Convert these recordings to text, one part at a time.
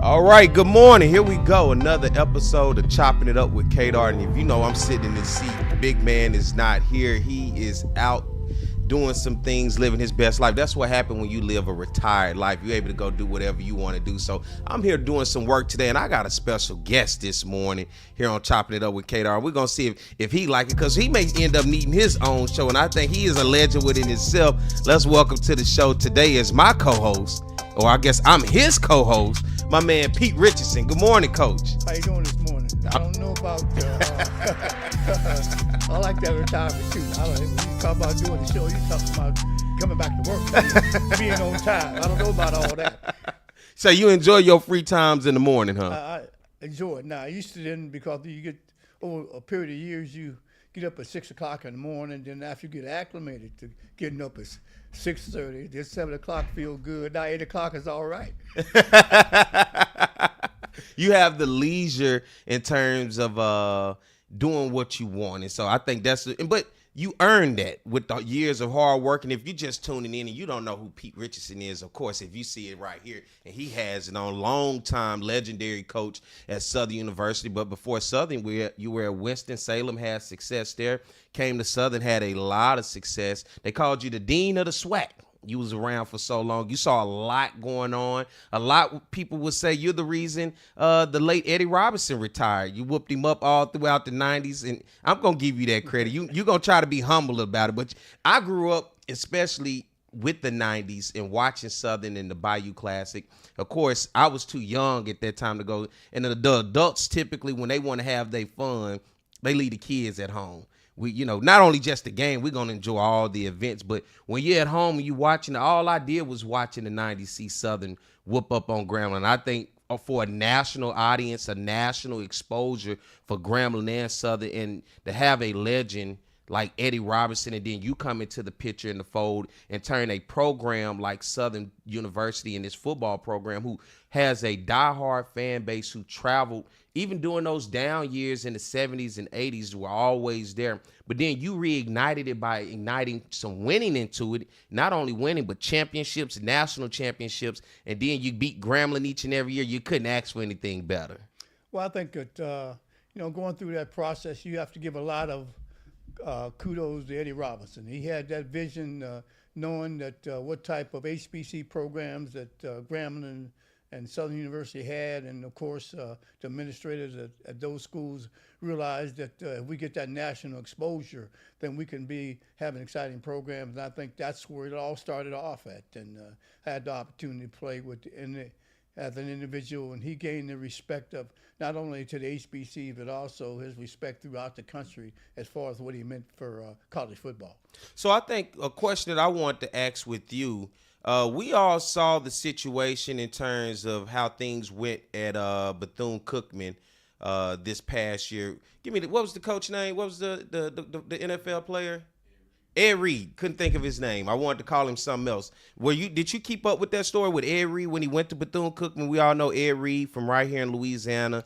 All right, good morning. Here we go. Another episode of Chopping It Up with Cador. And if you know I'm sitting in this seat, big man is not here. He is out doing some things, living his best life. That's what happened when you live a retired life. You're able to go do whatever you want to do. So I'm here doing some work today, and I got a special guest this morning here on Chopping It Up with Cador. We're going to see if he like it, because he may end up needing his own show, and I think he is a legend within himself. Let's welcome to the show today is my co-host, or I guess I'm his co-host, my man Pete Richardson. Good morning, Coach. How you doing this morning? I don't know about. I like that retirement too. When you talk about doing the show, you talk about coming back to work, being on time. I don't know about all that. So you enjoy your free times in the morning, huh? I enjoy it. Now I used to then, because you get over a period of years, you get up at 6 o'clock in the morning. Then after you get acclimated to getting up at 6:30, then 7 o'clock feel good. Now 8 o'clock is all right. You have the leisure in terms of doing what you want, and so I think but you earned that with the years of hard work. And if you're just tuning in and you don't know who Pete Richardson is, of course, if you see it right here, and he has it on, long-time legendary coach at Southern University. But before Southern, you were at Winston-Salem, had success there. Came to Southern, had a lot of success. They called you the dean of the SWAC. You was around for so long. You saw a lot going on. A lot of people would say you're the reason the late Eddie Robinson retired. You whooped him up all throughout the 90s, and I'm going to give you that credit. You're going to try to be humble about it, but I grew up especially with the 90s and watching Southern in the Bayou Classic. Of course, I was too young at that time to go, and the adults typically, when they want to have their fun, they leave the kids at home. We, not only just the game, we're going to enjoy all the events, but when you're at home and you watching, all I did was watching the 90s see Southern whoop up on Grambling. I think for a national audience, a national exposure for Grambling and Southern, and to have a legend like Eddie Robinson, and then you come into the picture in the fold and turn a program like Southern University and this football program, who has a diehard fan base, who traveled even during those down years in the 70s and 80s, were always there. But then you reignited it by igniting some winning into it. Not only winning, but championships, national championships, and then you beat Grambling each and every year. You couldn't ask for anything better. Well, I think that going through that process, you have to give a lot of kudos to Eddie Robinson. He had that vision, knowing that what type of HBC programs that Grambling and Southern University had, and of course the administrators at those schools realized that if we get that national exposure, then we can have an exciting program. And I think that's where it all started off at. And I had the opportunity to play as an individual, and he gained the respect of not only to the HBC, but also his respect throughout the country as far as what he meant for college football. So I think a question that I want to ask with you, we all saw the situation in terms of how things went at Bethune-Cookman this past year. What was the coach name? What was the NFL player? Ed Reed. Couldn't think of his name. I wanted to call him something else. Did you keep up with that story with Ed Reed when he went to Bethune-Cookman? We all know Ed Reed from right here in Louisiana.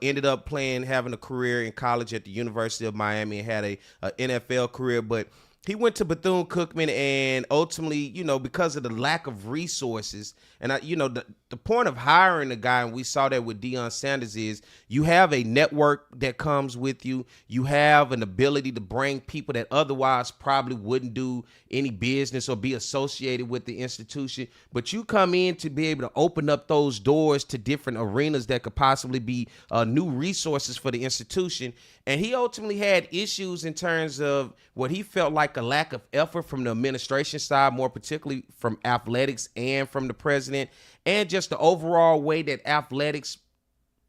Ended up having a career in college at the University of Miami, and had a NFL career, but he went to Bethune-Cookman, and ultimately, because of the lack of resources, and the point of hiring a guy, and we saw that with Deion Sanders, is you have a network that comes with you. You have an ability to bring people that otherwise probably wouldn't do any business or be associated with the institution. But you come in to be able to open up those doors to different arenas that could possibly be new resources for the institution. And he ultimately had issues in terms of what he felt like a lack of effort from the administration side, more particularly from athletics and from the president, and just the overall way that athletics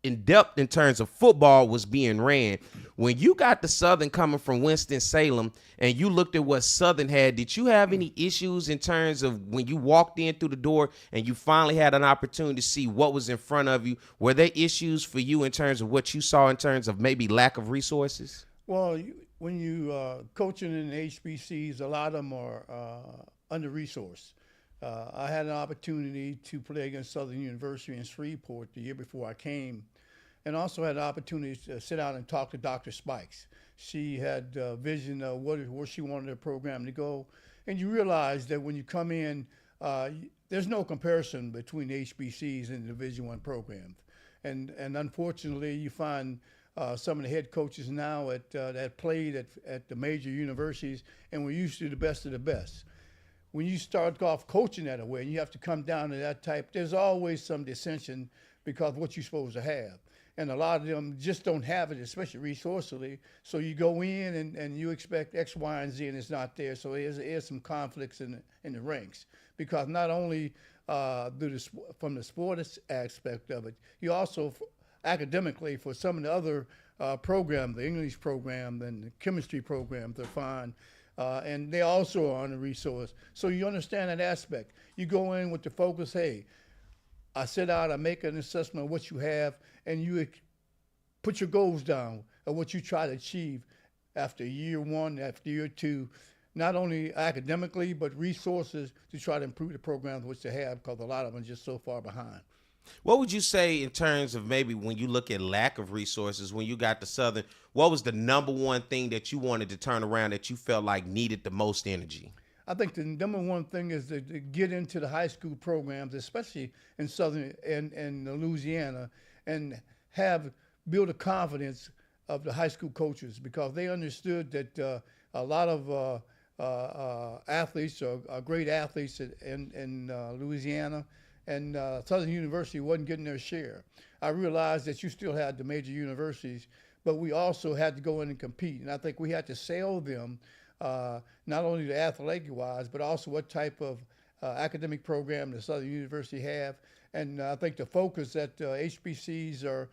in depth in terms of football was being ran. When you got the Southern coming from Winston-Salem and you looked at what Southern had, did you have any issues in terms of when you walked in through the door and you finally had an opportunity to see what was in front of you? Were there issues for you in terms of what you saw in terms of maybe lack of resources? Well, when you coaching in the HBCs, a lot of them are under-resourced. I had an opportunity to play against Southern University in Shreveport the year before I came, and also had an opportunity to sit down and talk to Dr. Spikes. She had a vision of where she wanted her program to go. And you realize that when you come in, there's no comparison between HBCs and Division I programs. And unfortunately, you find some of the head coaches now that played at the major universities and were used to the best of the best. When you start off coaching that way and you have to come down to that type, there's always some dissension because of what you're supposed to have. And a lot of them just don't have it, especially resourcely. So you go in and you expect X, Y, and Z, and it's not there. So there's some conflicts in the ranks because not only from the sports aspect of it, you also academically for some of the other programs, the English program and the chemistry programs, they're fine. And they also are on a resource. So you understand that aspect. You go in with the focus, hey, I sit out, I make an assessment of what you have, and you put your goals down of what you try to achieve after year one, after year two, not only academically, but resources to try to improve the programs which they have because a lot of them are just so far behind. What would you say in terms of maybe when you look at lack of resources, when you got to Southern, what was the number one thing that you wanted to turn around that you felt like needed the most energy? I think the number one thing is to get into the high school programs, especially in Southern and Louisiana, and build a confidence of the high school coaches because they understood that a lot of athletes are great athletes in Louisiana, and Southern University wasn't getting their share. I realized that you still had the major universities, but we also had to go in and compete, and I think we had to sell them not only the athletic-wise, but also what type of academic program the Southern University have. And I think the focus that HBCs are,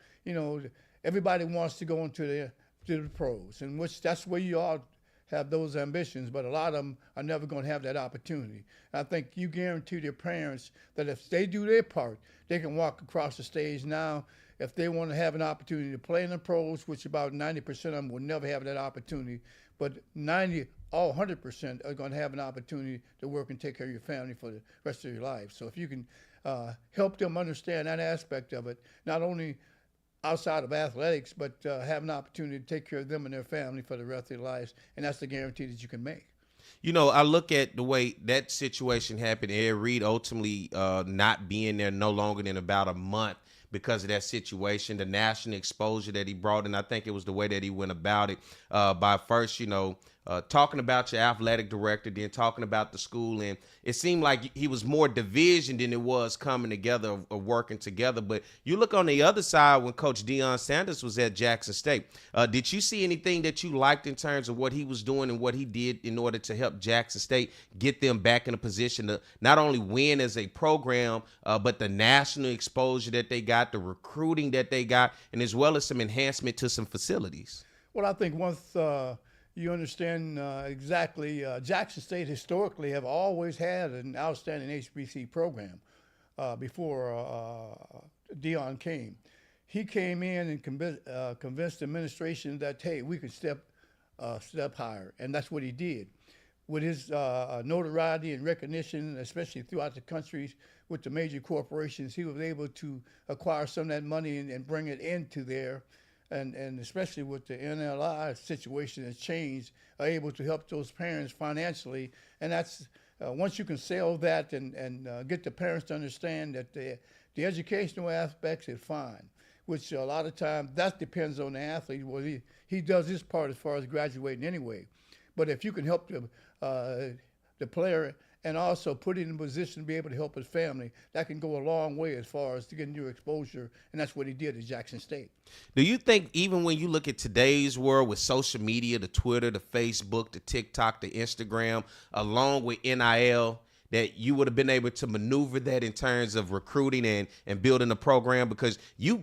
everybody wants to go into the pros, and that's where you all have those ambitions, but a lot of them are never going to have that opportunity. And I think you guarantee their parents that if they do their part, they can walk across the stage now. If they want to have an opportunity to play in the pros, which about 90% of them will never have that opportunity, but 100% are going to have an opportunity to work and take care of your family for the rest of your life. So if you can help them understand that aspect of it, not only outside of athletics, but have an opportunity to take care of them and their family for the rest of their lives, and that's the guarantee that you can make. I look at the way that situation happened. Ed Reed ultimately not being there no longer than about a month because of that situation, the national exposure that he brought, and I think it was the way that he went about it by first, talking about your athletic director, then talking about the school, and it seemed like he was more division than it was coming together or working together. But you look on the other side when Coach Deion Sanders was at Jackson State. Did you see anything that you liked in terms of what he was doing and what he did in order to help Jackson State get them back in a position to not only win as a program, but the national exposure that they got, the recruiting that they got, and as well as some enhancement to some facilities? Well, I think once you understand exactly, Jackson State historically have always had an outstanding HBC program before Deion came. He came in and convinced the administration that, hey, we could step higher, and that's what he did. With his notoriety and recognition, especially throughout the country with the major corporations, he was able to acquire some of that money and bring it into there. And especially with the NLI situation has changed, are able to help those parents financially. And that's once you can sell that and get the parents to understand that the educational aspects is fine, which a lot of times that depends on the athlete. Well, he does his part as far as graduating anyway. But if you can help the player and also put it in a position to be able to help his family, that can go a long way as far as to getting your exposure, and that's what he did at Jackson State. Do you think even when you look at today's world with social media, the Twitter, the Facebook, the TikTok, the Instagram, along with NIL, that you would have been able to maneuver that in terms of recruiting and building a program? Because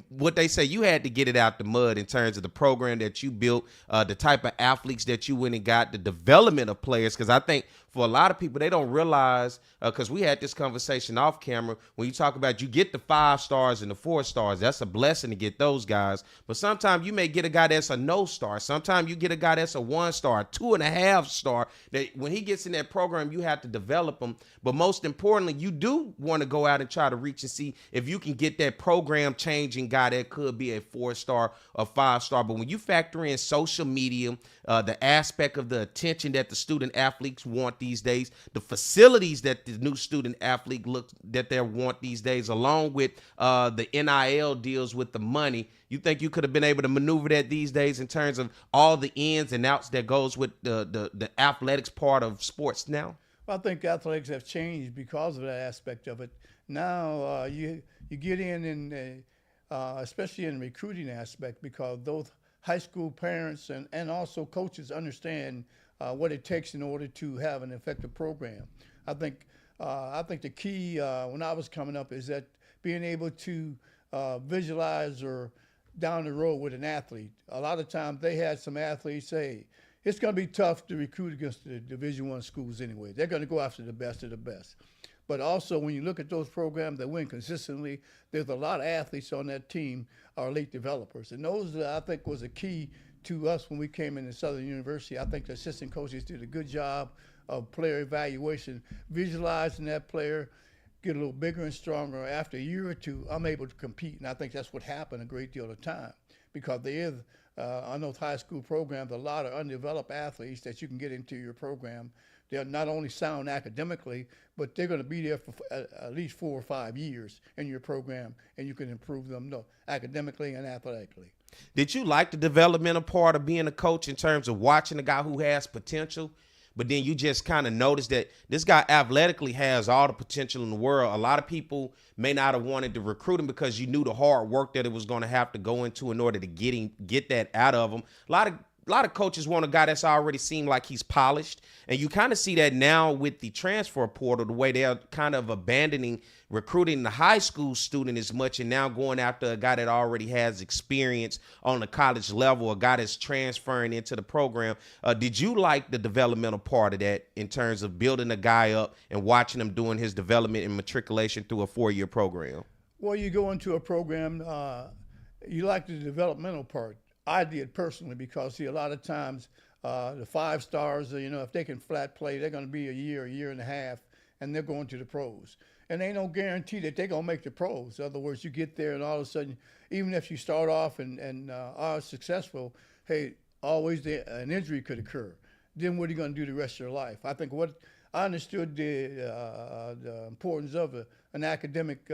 what they say, you had to get it out the mud in terms of the program that you built, the type of athletes that you went and got, the development of players. Because I think for a lot of people, they don't realize, because we had this conversation off camera, when you talk about you get the 5 stars and the 4 stars, that's a blessing to get those guys. But sometimes you may get a guy that's a no star. Sometimes you get a guy that's a 1 star, 2.5 star, that when he gets in that program, you have to develop him. But most importantly, you do want to go out and try to reach and see if you can get that program changing guy that could be a 4-star or 5-star. But when you factor in social media, the aspect of the attention that the student athletes want these days, the facilities that the new student athlete they want these days, along with the NIL deals with the money, you think you could have been able to maneuver that these days in terms of all the ins and outs that goes with the athletics part of sports now? I think athletics have changed because of that aspect of it. Now you get in especially in the recruiting aspect, because those high school parents and also coaches understand what it takes in order to have an effective program. I think the key when I was coming up is that being able to visualize or down the road with an athlete. A lot of times they had some athletes say, it's going to be tough to recruit against the Division I schools anyway. They're going to go after the best of the best. But also, when you look at those programs that win consistently, there's a lot of athletes on that team are late developers. And those, I think, was a key to us when we came into Southern University. I think the assistant coaches did a good job of player evaluation, visualizing that player, get a little bigger and stronger. After a year or two, I'm able to compete. And I think that's what happened a great deal of the time, because there is on those high school programs, a lot of undeveloped athletes that you can get into your program. They're not only sound academically, but they're going to be there for at least 4 or 5 years in your program, and you can improve them academically and athletically. Did you like the developmental part of being a coach in terms of watching a guy who has potential, but then you just kind of notice that this guy athletically has all the potential in the world? A lot of people may not have wanted to recruit him because you knew the hard work that it was going to have to go into in order to get that out of him. A lot of coaches want a guy that's already seemed like he's polished, and you kind of see that now with the transfer portal, the way they're kind of abandoning recruiting the high school student as much and now going after a guy that already has experience on the college level, a guy that's transferring into the program. Did you like the developmental part of that in terms of building a guy up and watching him doing his development and matriculation through a 4-year program? Well, you go into a program, you like the developmental part. I did personally, because a lot of times the 5 stars, if they can flat play, they're going to be a year and a half, and they're going to the pros. And ain't no guarantee that they're going to make the pros. In other words, you get there and all of a sudden, even if you start off and are successful, hey, always an injury could occur. Then what are you going to do the rest of your life? I think what I understood the importance of an academic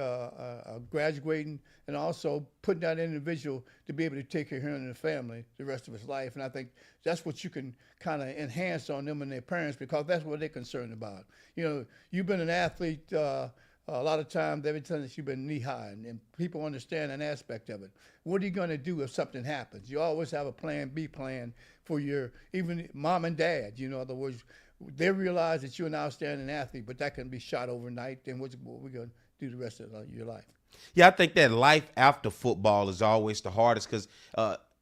graduating, and also putting that individual to be able to take care of him and the family the rest of his life. And I think that's what you can kind of enhance on them and their parents, because that's what they're concerned about. You've been an athlete a lot of times, every time that you've been knee high, and people understand an aspect of it. What are you going to do if something happens? You always have a plan B plan for your, even mom and dad. In other words, they realize that you're an outstanding athlete, but that can be shot overnight. Then what we're going to do the rest of your life? Yeah, I think that life after football is always the hardest, because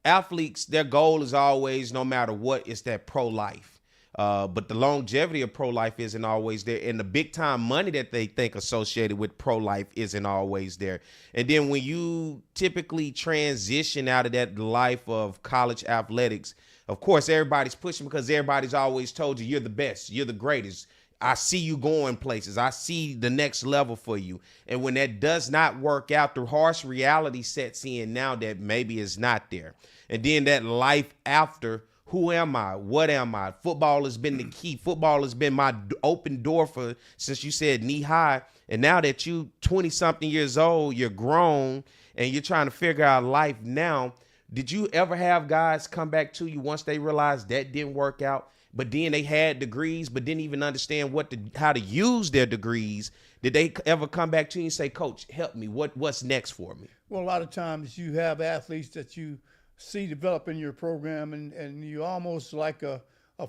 athletes, their goal is always, no matter what, it's that pro life. But the longevity of pro life isn't always there, and the big time money that they think associated with pro life isn't always there. And then when you typically transition out of that life of college athletics, of course, everybody's pushing, because everybody's always told you you're the best, you're the greatest. I see you going places. I see the next level for you. And when that does not work out, the harsh reality sets in now that maybe it's not there. And then that life after, who am I? What am I? Football has been the key. Football has been my open door for, since you said knee high. And now that you 20-something years old, you're grown, and you're trying to figure out life now. Did you ever have guys come back to you once they realized that didn't work out, but then they had degrees but didn't even understand how to use their degrees? Did they ever come back to you and say, Coach, help me? What's next for me? Well, a lot of times you have athletes that you see develop in your program, and you almost like a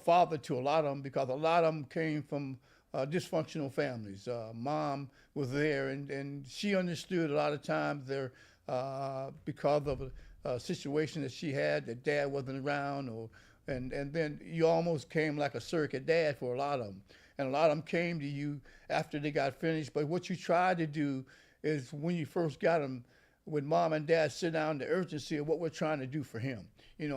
father to a lot of them, because a lot of them came from dysfunctional families. Mom was there, and she understood a lot of times there because of a situation that she had, that dad wasn't around, and then you almost came like a surrogate dad for a lot of them. And a lot of them came to you after they got finished. But what you tried to do is, when you first got them, when mom and dad sit down, the urgency of what we're trying to do for him.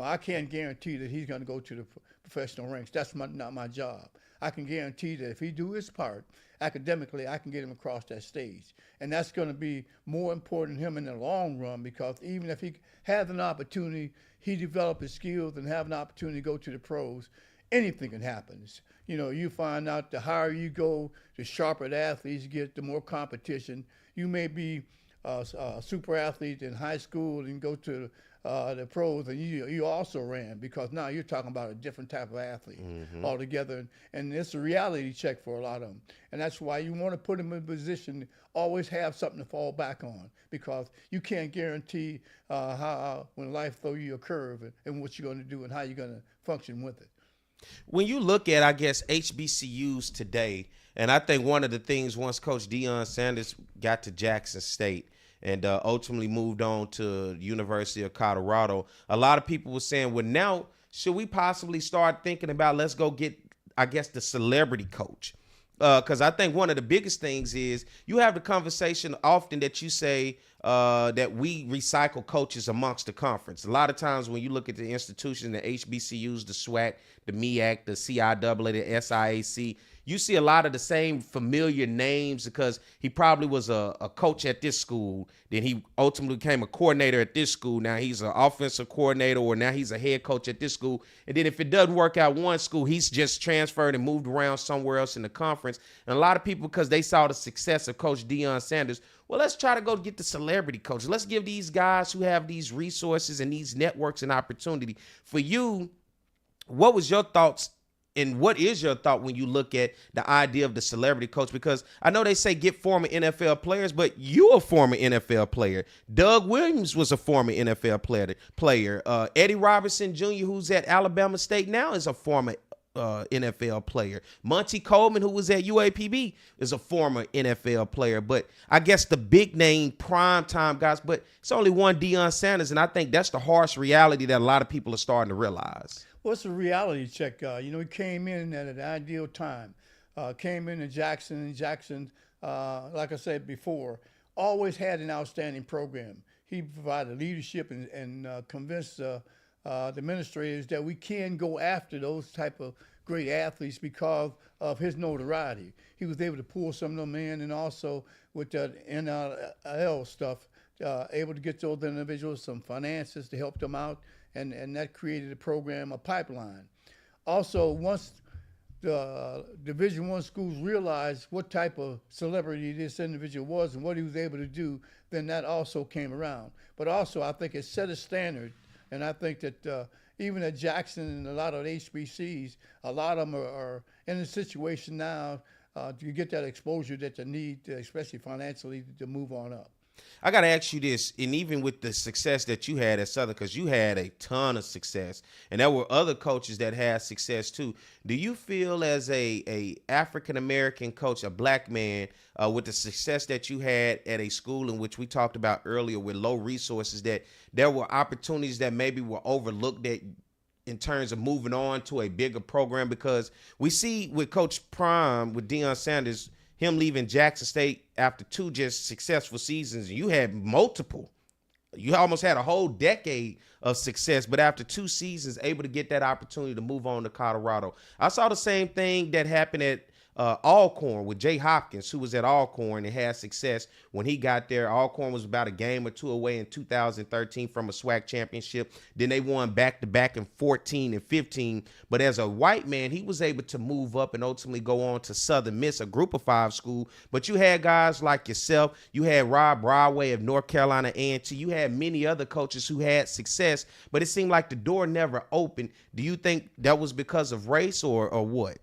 I can't guarantee that he's going to go to the professional ranks. That's not my job. I can guarantee that if he do his part academically, I can get him across that stage. And that's going to be more important to him in the long run, because even if he has an opportunity, he develop his skills and have an opportunity to go to the pros, anything can happen. You know, you find out the higher you go, the sharper the athletes get, the more competition. You may be a super athlete in high school and go to the pros, and you also ran, because now you're talking about a different type of athlete altogether, and it's a reality check for a lot of them, and that's why you want to put them in a position to always have something to fall back on, because you can't guarantee how when life throw you a curve and what you're going to do and how you're going to function with it. When you look at, I guess, HBCUs today, and I think one of the things once Coach Deion Sanders got to Jackson State and ultimately moved on to University of Colorado, a lot of people were saying, well, now should we possibly start thinking about, let's go get, I guess, the celebrity coach? Because I think one of the biggest things is you have the conversation often that you say that we recycle coaches amongst the conference. A lot of times when you look at the institutions, the HBCUs, the SWAC, the MEAC, the CIAA, the SIAC, you see a lot of the same familiar names because he probably was a coach at this school. Then he ultimately became a coordinator at this school. Now he's an offensive coordinator, or now he's a head coach at this school. And then if it doesn't work out one school, he's just transferred and moved around somewhere else in the conference. And a lot of people, because they saw the success of Coach Deion Sanders, well, let's try to go get the celebrity coach. Let's give these guys who have these resources and these networks an opportunity. For you, what was your thoughts, and what is your thought when you look at the idea of the celebrity coach? Because I know they say get former NFL players, but you're a former NFL player. Doug Williams was a former NFL player. Eddie Robertson Jr., who's at Alabama State now, is a former NFL player. Monty Coleman, who was at UAPB, is a former NFL player. But I guess the big name primetime guys, but it's only one Deion Sanders, and I think that's the harsh reality that a lot of people are starting to realize. Well, it's a reality check. You know, he came in at an ideal time. Came into Jackson, and Jackson, like I said before, always had an outstanding program. He provided leadership and convinced the administrators that we can go after those type of great athletes because of his notoriety. He was able to pull some of them in, and also with the NIL stuff, able to get those individuals some finances to help them out. And that created a program, a pipeline. Also, once the Division I schools realized what type of celebrity this individual was and what he was able to do, then that also came around. But also, I think it set a standard, and I think that even at Jackson and a lot of HBCs, a lot of them are in a situation now to get that exposure that they need, especially financially, to move on up. I got to ask you this, and even with the success that you had at Southern, because you had a ton of success, and there were other coaches that had success too. Do you feel as a African-American coach, a black man, with the success that you had at a school in which we talked about earlier with low resources, that there were opportunities that maybe were overlooked that in terms of moving on to a bigger program? Because we see with Coach Prime, with Deion Sanders, him leaving Jackson State after 2 just successful seasons, you had multiple. You almost had a whole decade of success, but after 2 seasons, able to get that opportunity to move on to Colorado. I saw the same thing that happened at Alcorn with Jay Hopkins, who was at Alcorn and had success when he got there. Alcorn was about a game or 2 away in 2013 from a SWAC championship. Then they won back-to-back in 14 and 15. But as a white man, he was able to move up and ultimately go on to Southern Miss, a group of 5 school. But you had guys like yourself. You had Rob Broadway of North Carolina A&T. You had many other coaches who had success, but it seemed like the door never opened. Do you think that was because of race or what?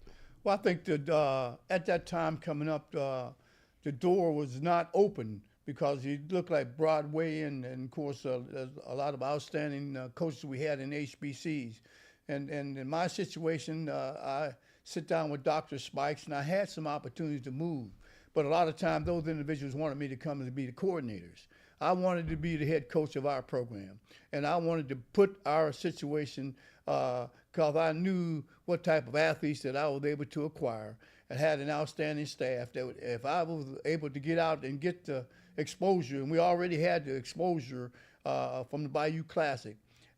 Well, I think that at that time coming up, the door was not open because you look like Broadway and of course, there's a lot of outstanding coaches we had in HBCs. And in my situation, I sit down with Dr. Spikes, and I had some opportunities to move. But a lot of times, those individuals wanted me to come and be the coordinators. I wanted to be the head coach of our program, and I wanted to put our situation because I knew what type of athletes that I was able to acquire and had an outstanding staff that if I was able to get out and get the exposure, and we already had the exposure from the Bayou Classic,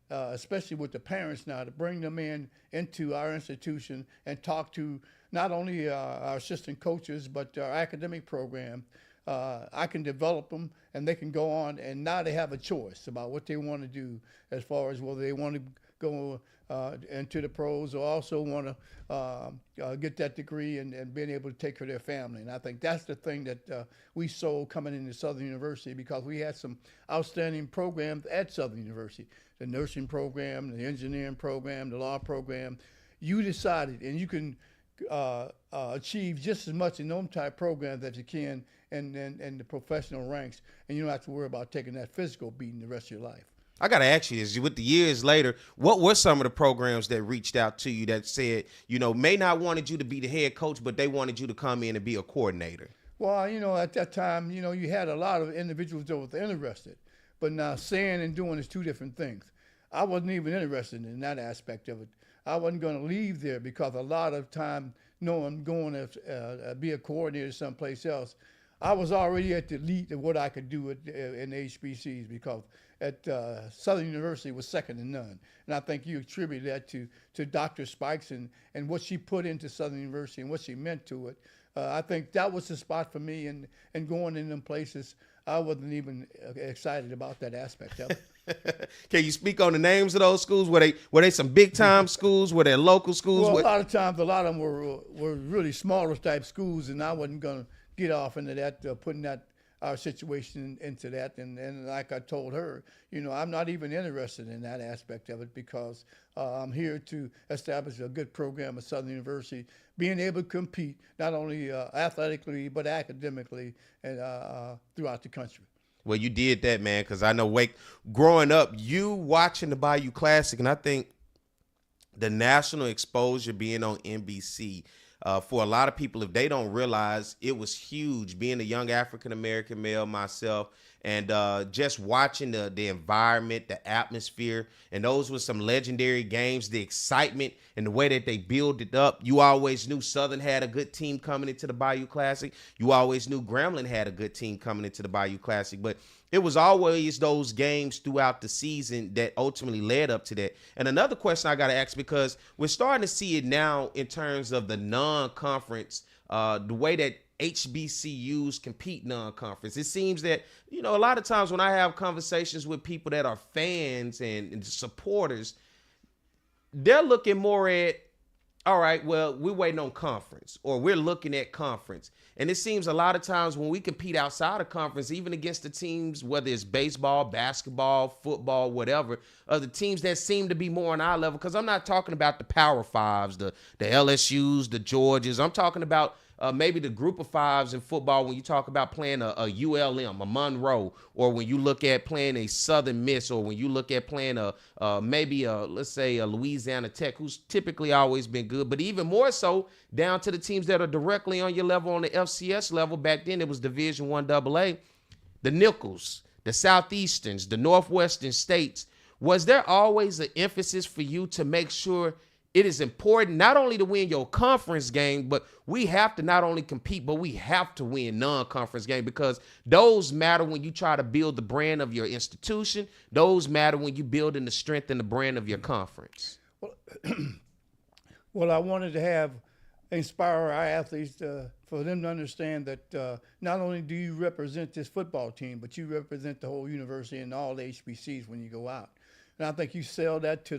especially with the parents now, to bring them into our institution and talk to not only our assistant coaches but our academic program. I can develop them, and they can go on, and now they have a choice about what they want to do as far as whether they want to go into the pros or also want to get that degree and being able to take care of their family. And I think that's the thing that we saw coming into Southern University, because we had some outstanding programs at Southern University, the nursing program, the engineering program, the law program. You decided, and you can achieve just as much in those type programs that you can in the professional ranks, and you don't have to worry about taking that physical beating the rest of your life. I got to ask you this, with the years later, what were some of the programs that reached out to you that said, may not wanted you to be the head coach, but they wanted you to come in and be a coordinator? Well, at that time, you had a lot of individuals that were interested, but now saying and doing is two different things. I wasn't even interested in that aspect of it. I wasn't going to leave there because a lot of time knowing going to be a coordinator someplace else, I was already at the elite of what I could do in the HBCs, because at Southern University was second to none. And I think you attribute that to Dr. Spikes and what she put into Southern University and what she meant to it. I think that was the spot for me, and going in them places, I wasn't even excited about that aspect of it. Can you speak on the names of those schools? Were they some big time schools? Were they local schools? Well, a lot of times, a lot of them were really smaller type schools, and I wasn't going to get off into that, putting our situation into that. And like I told her, I'm not even interested in that aspect of it, because I'm here to establish a good program at Southern University, being able to compete not only athletically but academically and throughout the country. Well, you did that, man, because I know growing up, you watching the Bayou Classic, and I think the national exposure being on NBC, for a lot of people, if they don't realize, it was huge being a young African-American male myself, and just watching the environment, the atmosphere, and those were some legendary games, the excitement and the way that they build it up. You always knew Southern had a good team coming into the Bayou Classic. You always knew Grambling had a good team coming into the Bayou Classic, but it was always those games throughout the season that ultimately led up to that. And another question I got to ask, because we're starting to see it now in terms of the non-conference, the way that HBCUs compete non-conference. It seems that, a lot of times when I have conversations with people that are fans and supporters, they're looking more at, all right, well, we're waiting on conference, or we're looking at conference. And it seems a lot of times when we compete outside of conference, even against the teams, whether it's baseball, basketball, football, whatever, the teams that seem to be more on our level, because I'm not talking about the Power Fives, the LSUs, the Georgias. I'm talking about maybe the group of fives in football when you talk about playing a ULM, a Monroe, or when you look at playing a Southern Miss, or when you look at playing let's say a Louisiana Tech, who's typically always been good, but even more so down to the teams that are directly on your level on the FCS level. Back then it was Division I AA, the Nichols, the Southeasterns, the Northwestern States. Was there always an emphasis for you to make sure it is important not only to win your conference game, but we have to not only compete, but we have to win non-conference game, because those matter when you try to build the brand of your institution. Those matter when you building the strength and the brand of your conference. Well, I wanted to inspire our athletes for them to understand that not only do you represent this football team, but you represent the whole university and all the HBCs when you go out. And I think you sell that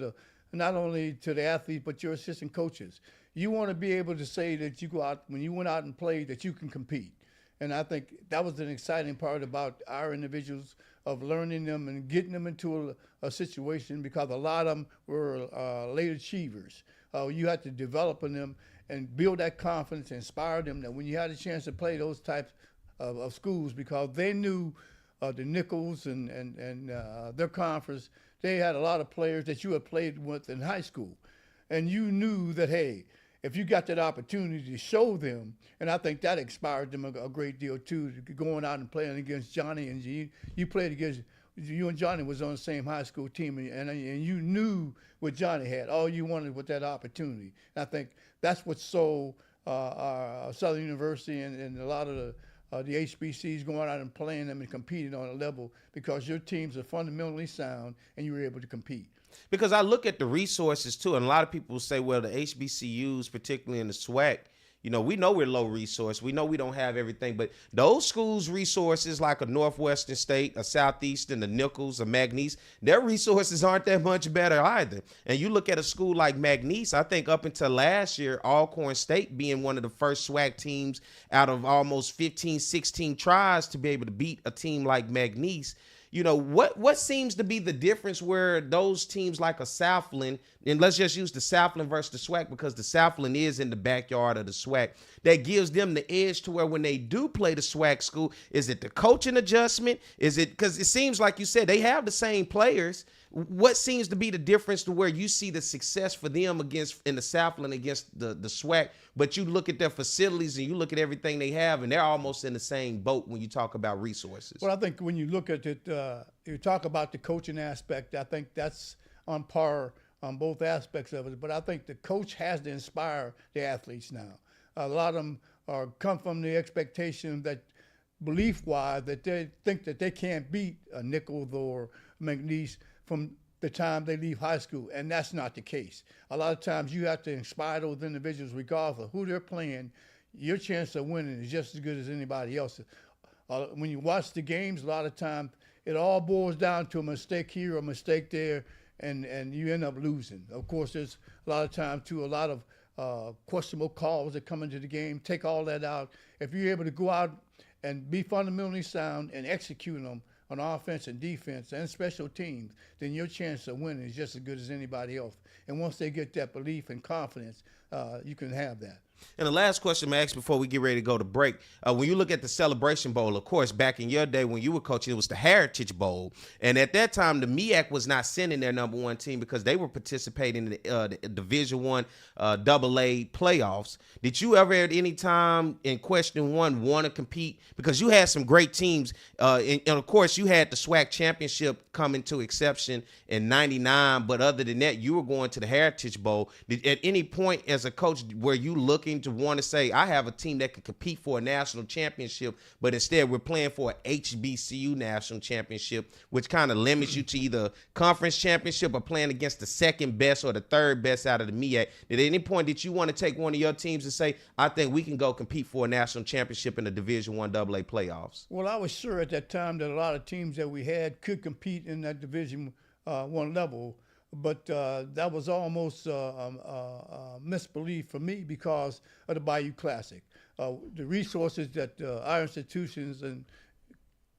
not only to the athletes, but your assistant coaches. You want to be able to say that you go out, when you went out and played, that you can compete. And I think that was an exciting part about our individuals, of learning them and getting them into a situation, because a lot of them were late achievers. You had to develop in them and build that confidence, inspire them that when you had a chance to play those types of schools, because they knew the Nichols and their conference, they had a lot of players that you had played with in high school. And you knew that, hey, if you got that opportunity to show them, and I think that inspired them a great deal too, going out and playing against Johnny. And you played against, you and Johnny was on the same high school team, and you knew what Johnny had. All you wanted was that opportunity. And I think that's what sold Southern University and a lot of the HBCs going out and playing them and competing on a level, because your teams are fundamentally sound and you were able to compete. Because I look at the resources too, and a lot of people say, well, the HBCUs, particularly in the SWAC, we know we're low resource. We know we don't have everything, but those schools' resources, like a Northwestern State, a Southeastern, a Nichols, a McNeese, their resources aren't that much better either. And you look at a school like McNeese, I think up until last year, Alcorn State being one of the first SWAC teams out of almost 15, 16 tries to be able to beat a team like McNeese. What seems to be the difference where those teams like a Southland, and let's just use the Southland versus the SWAC because the Southland is in the backyard of the SWAC, that gives them the edge to where when they do play the SWAC school, is it the coaching adjustment? Is it because it seems like you said they have the same players? What seems to be the difference to where you see the success for them in the Southland against the SWAC, but you look at their facilities and you look at everything they have, and they're almost in the same boat when you talk about resources? Well, I think when you look at it, you talk about the coaching aspect, I think that's on par on both aspects of it. But I think the coach has to inspire the athletes now. A lot of them come from the expectation that belief-wise that they think that they can't beat a Nichols or McNeese from the time they leave high school, and that's not the case. A lot of times you have to inspire those individuals regardless of who they're playing. Your chance of winning is just as good as anybody else's. When you watch the games, a lot of times it all boils down to a mistake here or a mistake there, and you end up losing. Of course, there's a lot of times, too, a lot of questionable calls that come into the game. Take all that out. If you're able to go out and be fundamentally sound and execute them on offense and defense and special teams, then your chance of winning is just as good as anybody else. And once they get that belief and confidence, you can have that. And the last question I'm going to ask before we get ready to go to break, when you look at the Celebration Bowl, of course, back in your day when you were coaching, it was the Heritage Bowl. And at that time, the MEAC was not sending their number one team because they were participating in the Division I AA playoffs. Did you ever at any time in question one want to compete? Because you had some great teams. And of course, you had the SWAC championship coming to exception in 99. But other than that, you were going to the Heritage Bowl. At any point as a coach, were you looking to want to say, I have a team that can compete for a national championship, but instead we're playing for an HBCU national championship, which kind of limits you to either conference championship or playing against the second best or the third best out of the MEAC? At any point did you want to take one of your teams and say, I think we can go compete for a national championship in the Division I AA playoffs? Well, I was sure at that time that a lot of teams that we had could compete in that Division I level. But that was almost misbelief for me because of the Bayou Classic. The resources that our institutions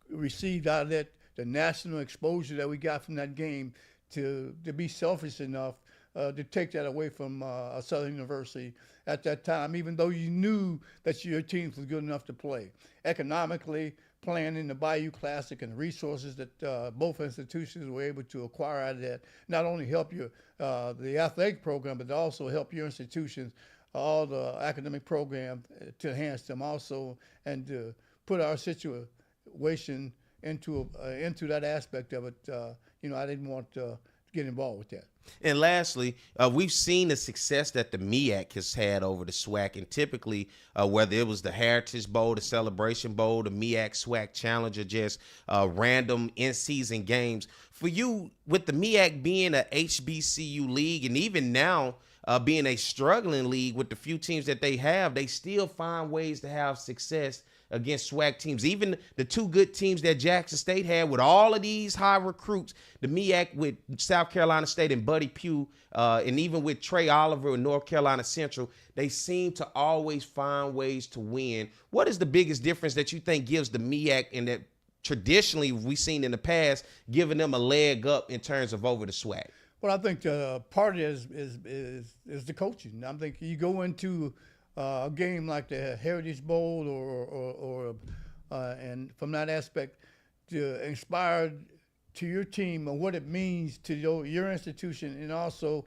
received out of that, the national exposure that we got from that game, to be selfish enough to take that away from a Southern University at that time, even though you knew that your team was good enough to play. Economically, playing in the Bayou Classic and the resources that both institutions were able to acquire out of that not only help you, the athletic program, but also help your institutions, all the academic programs to enhance them also, and to put our situation into that aspect of it. I didn't want to get involved with that. And lastly, we've seen the success that the MEAC has had over the SWAC, and typically whether it was the Heritage Bowl, the Celebration Bowl, the MEAC SWAC Challenge, or just random in-season games. For you, with the MEAC being a HBCU league, and even now being a struggling league with the few teams that they have, they still find ways to have success against SWAC teams. Even the two good teams that Jackson State had with all of these high recruits, the MEAC with South Carolina State and Buddy Pugh, and even with Trey Oliver in North Carolina Central, they seem to always find ways to win. What is the biggest difference that you think gives the MEAC, and that traditionally we've seen in the past, giving them a leg up in terms of over the SWAC? Well, I think part of it is the coaching. I think you go into a game like the Heritage Bowl and from that aspect, to inspire to your team and what it means to your institution, and also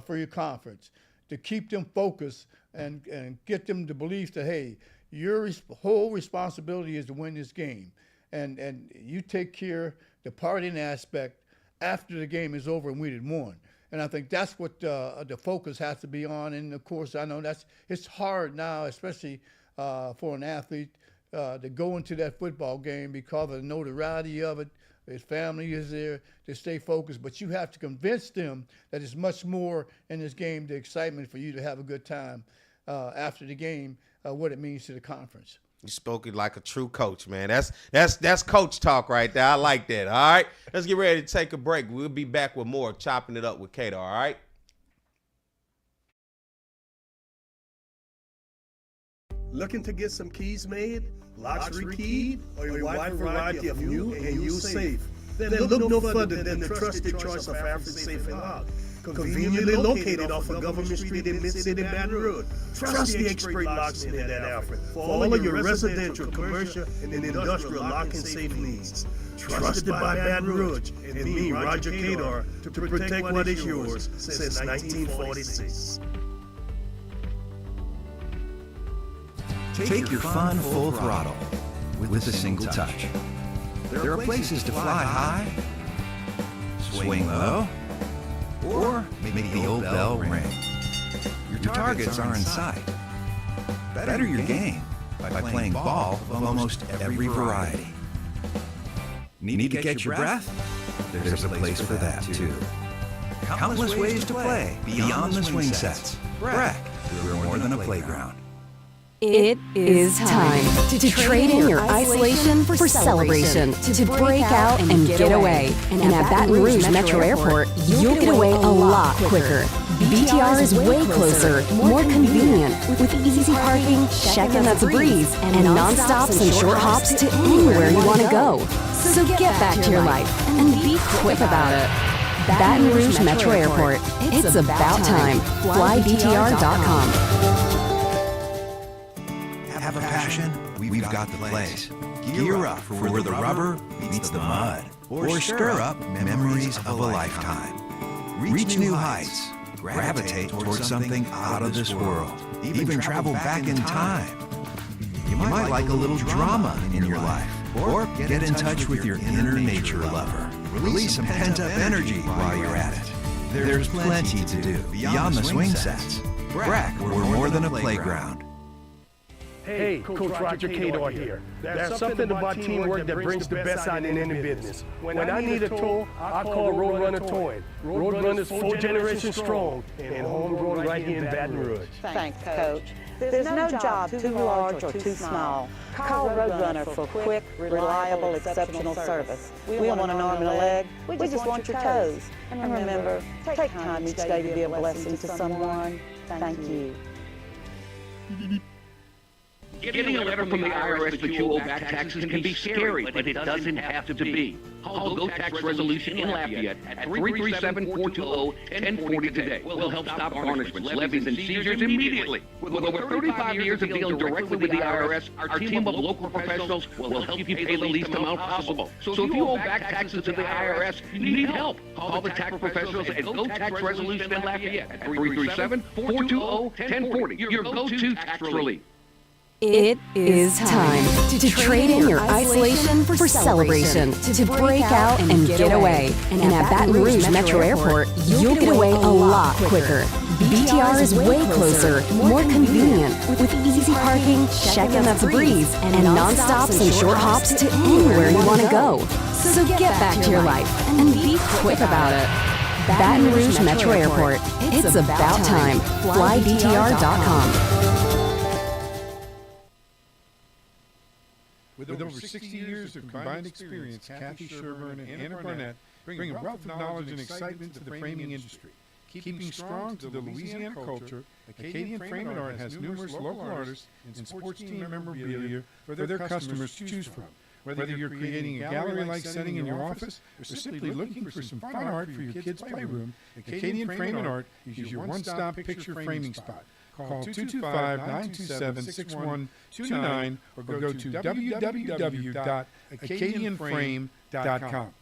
for your conference, to keep them focused and get them to believe that, hey, your whole responsibility is to win this game, and you take care the partying aspect after the game is over and we did won. And I think that's what the focus has to be on. And of course, I know it's hard now, especially for an athlete, to go into that football game because of the notoriety of it. His family is there to stay focused, but you have to convince them that it's much more in this game, the excitement for you to have a good time after the game, what it means to the conference. You spoke it like a true coach, man. That's coach talk right there. I like that. All right, let's get ready to take a break. We'll be back with more Chopping It Up with Cador. All right. Looking to get some keys made, locks rekeyed, or a wide variety of new and used safe? Then look no further than the trusted choice of African Safe and Lock. Conveniently located off of Government Street in Mid-City, Baton Rouge. Trust the expert locksmith at Alfred for all of your residential, commercial, and industrial lock and safe needs. Trusted by Baton Rouge and me, Roger Cador, to protect what is yours since 1946. Take your fun full throttle with a single touch. There are places to fly high, swing low, or make the old bell ring. Your targets are in sight. Better your game by playing ball of almost every variety. Need to catch your breath? There's a place for that too. Countless ways to play beyond the swing sets. BRAC, we're more than a playground. It is time to trade in your isolation for celebration, to break out and get away. And at Baton Rouge Metro Airport, you'll get away a lot quicker. BTR is way closer, more convenient, with easy parking, check-in that's a breeze, and non-stops and short hops to anywhere you want to go. So get back to your life and be quick about it. Baton Rouge Metro Airport. It's about time. FlyBTR.com. Have a passion? We've got the place. Gear up for where the rubber meets the mud, or stir up memories of a lifetime. Reach new heights. Gravitate towards something out of this world. Even travel back in time. You might like a little drama in your life, or get in touch with your inner nature lover. Release some pent-up energy while you're at it. There's plenty to do beyond the swing sets. BRAC, we're more than a playground. Hey, Coach Roger Cador here. There's something about teamwork that brings the best out in any business. When I need a tow, I call Roadrunner Towing. Roadrunner's 4 generations strong and homegrown right here in Baton Rouge. Thanks, Coach. There's no job too large or too small. Call Roadrunner for quick, reliable, exceptional service. We don't want an arm and a leg. We just want your toes. And remember, take time each day to be a blessing to someone. Thank you. Getting a letter from the IRS that you owe back taxes can be scary, but it doesn't have to be. Call Go Tax Resolution in Lafayette at 337-420-1040 today. We'll help stop garnishments, levies, and seizures immediately. With over 35 years of dealing directly with the IRS, our team of local professionals will help you pay the least amount possible. So if you owe back taxes to the IRS, you need help. Call the tax professionals at Go Tax Resolution in Lafayette at 337-420-1040. Your go-to tax relief. It is time to trade in your isolation for celebration, to break out and get away. And at Baton Rouge Metro Airport, you'll get away a lot quicker. BTR is way closer, more convenient, with easy parking, check-in that's a breeze, and non-stops and short hops to anywhere you want to go. So get back to your life and be quick about it. Baton Rouge Metro Airport. It's about time. FlyBTR.com. With over 60 years of combined experience, Kathy Sherburne and Anna Barnett bring a wealth of knowledge and excitement to the framing industry. Keeping strong to the Louisiana culture, Acadian Frame and Art has numerous local artists and sports team memorabilia for their customers to choose from. Whether you're creating a gallery-like setting in your office or simply looking for some fun art for your kids' playroom, Acadian Frame and Art is your one-stop picture framing spot. Call 225-927-6129 or go to www.acadianframe.com.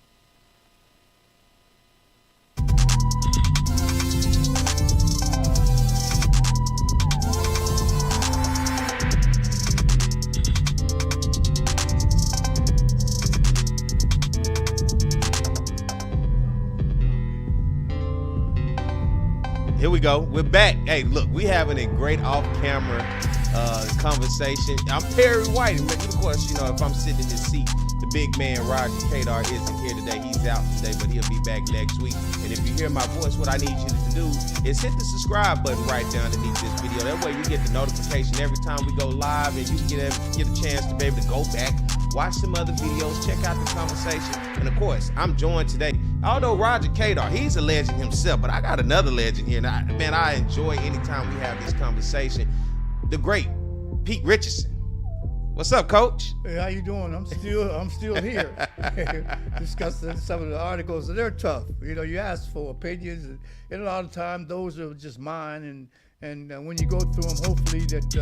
Here we go. We're back. Hey, look, we having a great off-camera conversation. I'm Perry White, and of course, you know, if I'm sitting in this seat, The big man, Roger Cador, isn't here today. He's out today, but he'll be back next week. And if you hear my voice, what I need you to do is hit the subscribe button right down underneath this video. That way you get the notification every time we go live, and you can get a chance to be able to go back, watch some other videos, check out the conversation. And of course, I'm joined today. Although Roger Cador, he's a legend himself, but I got another legend here. And I enjoy anytime we have this conversation. The great Pete Richardson. What's up, Coach? Hey, how you doing? I'm still here discussing some of the articles. They're tough. You know, you ask for opinions, and a lot of times those are just mine. And when you go through them, hopefully that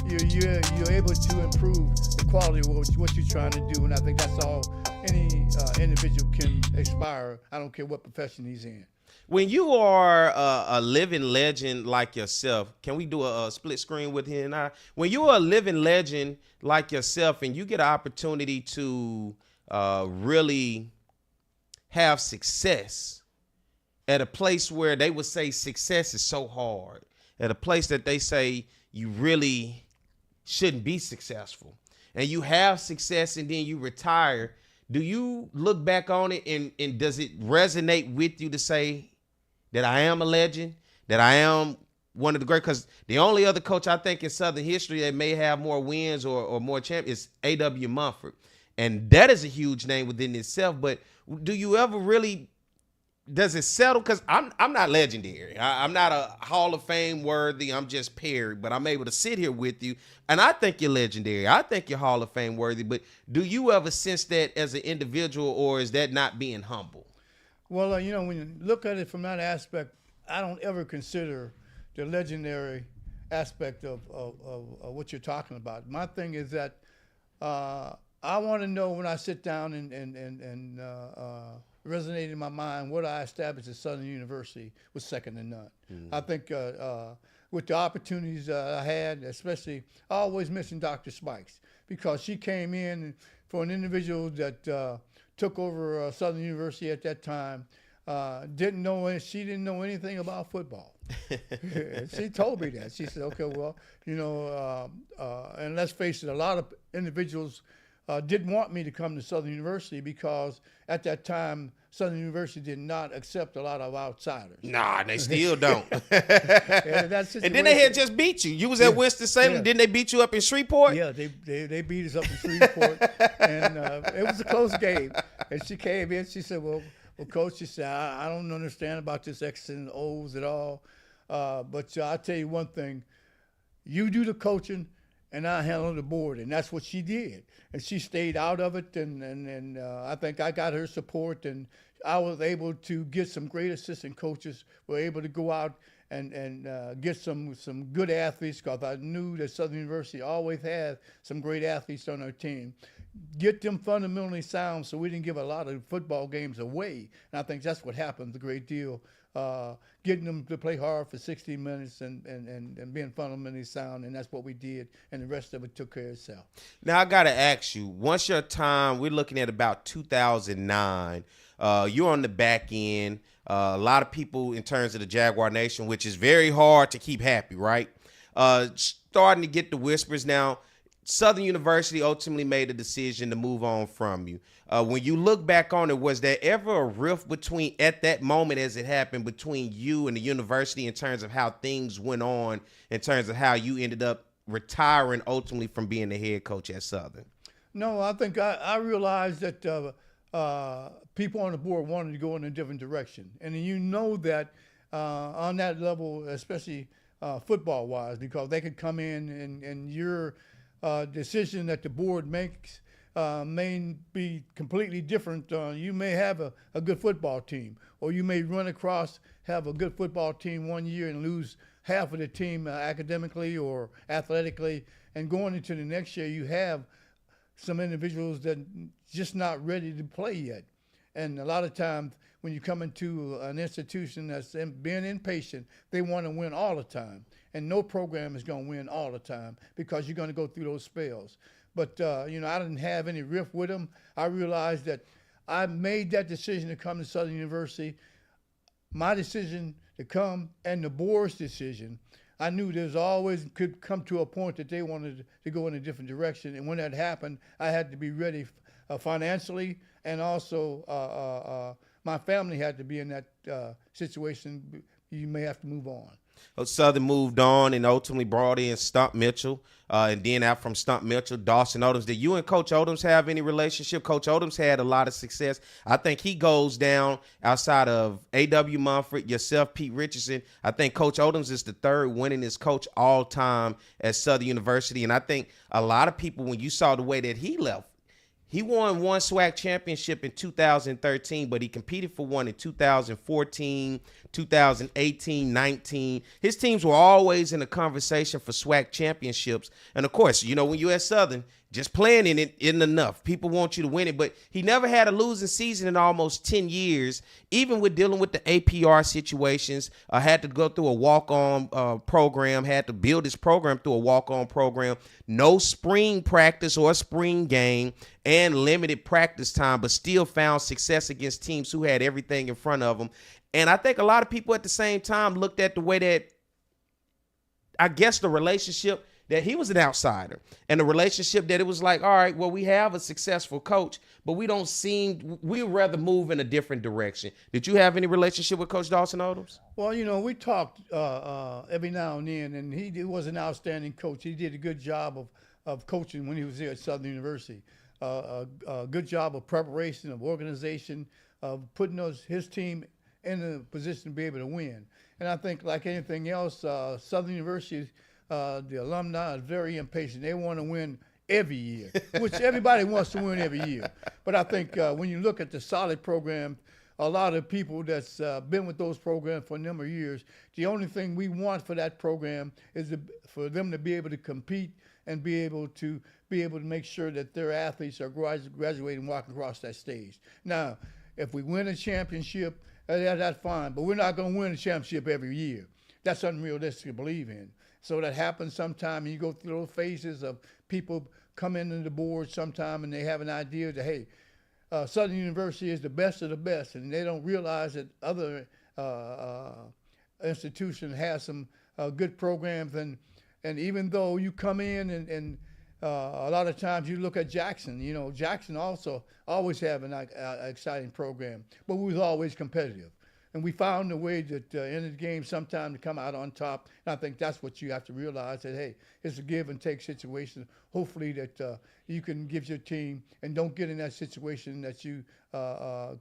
you're able to improve the quality of what you're trying to do. And I think that's all any individual can aspire. I don't care what profession he's in. When you are a living legend like yourself, can we do a split screen with him and I? When you're a living legend like yourself and you get an opportunity to really have success at a place where they would say success is so hard, at a place that they say you really shouldn't be successful, and you have success and then you retire, do you look back on it and does it resonate with you to say that I am a legend, that I am one of the great? Because the only other coach I think in Southern history that may have more wins or more champions is A.W. Mumford. And that is a huge name within itself. But do you ever really, does it settle? Because I'm not legendary. I'm not a Hall of Fame worthy. I'm just Perry. But I'm able to sit here with you. And I think you're legendary. I think you're Hall of Fame worthy. But do you ever sense that as an individual, or is that not being humble? Well, you know, when you look at it from that aspect, I don't ever consider the legendary aspect of what you're talking about. My thing is that I want to know when I sit down and resonate in my mind what I established at Southern University was second to none. I think with the opportunities I had, especially, I always mention Dr. Spikes, because she came in for an individual that took over Southern University at that time. She didn't know anything about football. She told me that. She said, okay, well, you know, and let's face it, a lot of individuals didn't want me to come to Southern University because at that time, Southern University did not accept a lot of outsiders. Nah, they still don't. And then they had just beat you. You was at Winston-Salem. Didn't they beat you up in Shreveport? Yeah, they beat us up in Shreveport. And it was a close game. And she came in, she said, well, Coach, she said, I don't understand about this X's and O's at all. But I'll tell you one thing. You do the coaching, and I handle the board. And that's what she did. And she stayed out of it. And I think I got her support. And I was able to get some great assistant coaches. Were able to go out and get some good athletes, because I knew that Southern University always had some great athletes on our team. Get them fundamentally sound so we didn't give a lot of football games away. And I think that's what happened a great deal, getting them to play hard for 60 minutes and being fundamentally sound, and that's what we did, and the rest of it took care of itself. Now, I got to ask you, once your time, we're looking at about 2009, you're on the back end. A lot of people in terms of the Jaguar Nation, which is very hard to keep happy, right? Starting to get the whispers now. Southern University ultimately made a decision to move on from you. When you look back on it, was there ever a rift between, at that moment as it happened, between you and the university in terms of how things went on, in terms of how you ended up retiring ultimately from being the head coach at Southern? No, I think I realized that people on the board wanted to go in a different direction. And you know that on that level, especially football-wise, because they could come in and your decision that the board makes may be completely different. You may have a good football team, or you may run across, have a good football team one year and lose half of the team academically or athletically, and going into the next year you have some individuals that just not ready to play yet. And a lot of times when you come into an institution that's being impatient, they want to win all the time. And no program is going to win all the time because you're going to go through those spells. But, you know, I didn't have any rift with them. I realized that I made that decision to come to Southern University. My decision to come and the board's decision, I knew there's always could come to a point that they wanted to go in a different direction. And when that happened, I had to be ready financially, and also my family had to be in that situation. You may have to move on. Southern moved on and ultimately brought in Stump Mitchell. And then out from Stump Mitchell, Dawson Odoms. Did you and Coach Odoms have any relationship? Coach Odoms had a lot of success. I think he goes down outside of A.W. Mumford, yourself, Pete Richardson. I think Coach Odoms is the third winningest coach all time at Southern University. And I think a lot of people, when you saw the way that he left, he won one SWAC championship in 2013, but he competed for one in 2014, 2018, 19. His teams were always in the conversation for SWAC championships. And, of course, you know, when you're at Southern, just playing in it isn't enough. People want you to win it. But he never had a losing season in almost 10 years, even with dealing with the APR situations. Had to go through a walk-on program, had to build his program through a walk-on program. No spring practice or spring game and limited practice time, but still found success against teams who had everything in front of them. And I think a lot of people at the same time looked at the way that, I guess, the relationship that he was an outsider and the relationship that it was like, all right, well, we have a successful coach, but we'd rather move in a different direction. Did you have any relationship with Coach Dawson Odoms? Well, you know, we talked every now and then, and he was an outstanding coach. He did a good job of coaching when he was here at Southern University. A good job of preparation, of organization, of putting his team in a position to be able to win. And I think, like anything else, Southern University, the alumni are very impatient. They want to win every year, which everybody wants to win every year. But I think when you look at the solid program, a lot of people that's been with those programs for a number of years, the only thing we want for that program is for them to be able to compete and be able to make sure that their athletes are graduating and walking across that stage. Now, if we win a championship, that's fine, but we're not going to win a championship every year. That's unrealistic to believe in. So that happens sometime, and you go through those phases of people come into the board sometime and they have an idea that, hey, Southern University is the best of the best, and they don't realize that other institutions have some good programs. And even though you come in and a lot of times you look at Jackson, you know, Jackson also always have an exciting program, but we was always competitive. And we found a way that in the game sometime to come out on top. And I think that's what you have to realize, that, hey, it's a give and take situation. Hopefully that you can give your team and don't get in that situation that you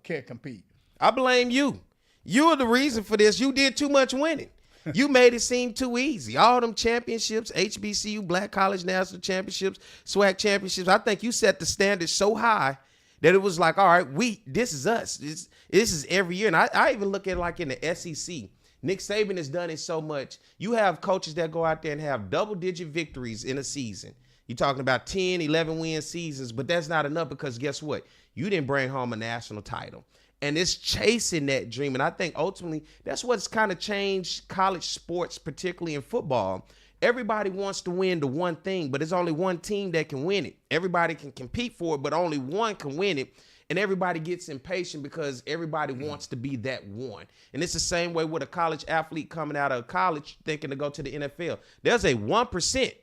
can't compete. I blame you. You are the reason for this. You did too much winning. You made it seem too easy. All them championships, HBCU, Black College National Championships, SWAC Championships, I think you set the standard so high that it was like, all right, this is us. This is every year. And I even look at it like in the SEC. Nick Saban has done it so much. You have coaches that go out there and have double-digit victories in a season. You're talking about 10, 11-win seasons, but that's not enough because guess what? You didn't bring home a national title. And it's chasing that dream. And I think ultimately that's what's kind of changed college sports, particularly in football. Everybody wants to win the one thing, but there's only one team that can win it. Everybody can compete for it, but only one can win it. And everybody gets impatient because everybody wants to be that one. And it's the same way with a college athlete coming out of college thinking to go to the NFL. There's a 1%.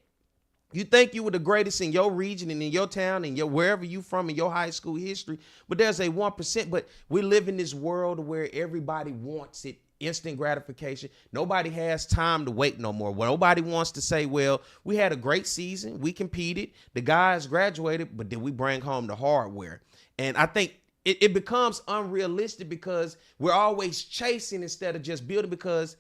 You think you were the greatest in your region and in your town and wherever you from in your high school history, but there's a 1%. But we live in this world where everybody wants it, instant gratification. Nobody has time to wait no more. Nobody wants to say, well, we had a great season. We competed. The guys graduated, but did we bring home the hardware? And I think it becomes unrealistic because we're always chasing instead of just building, because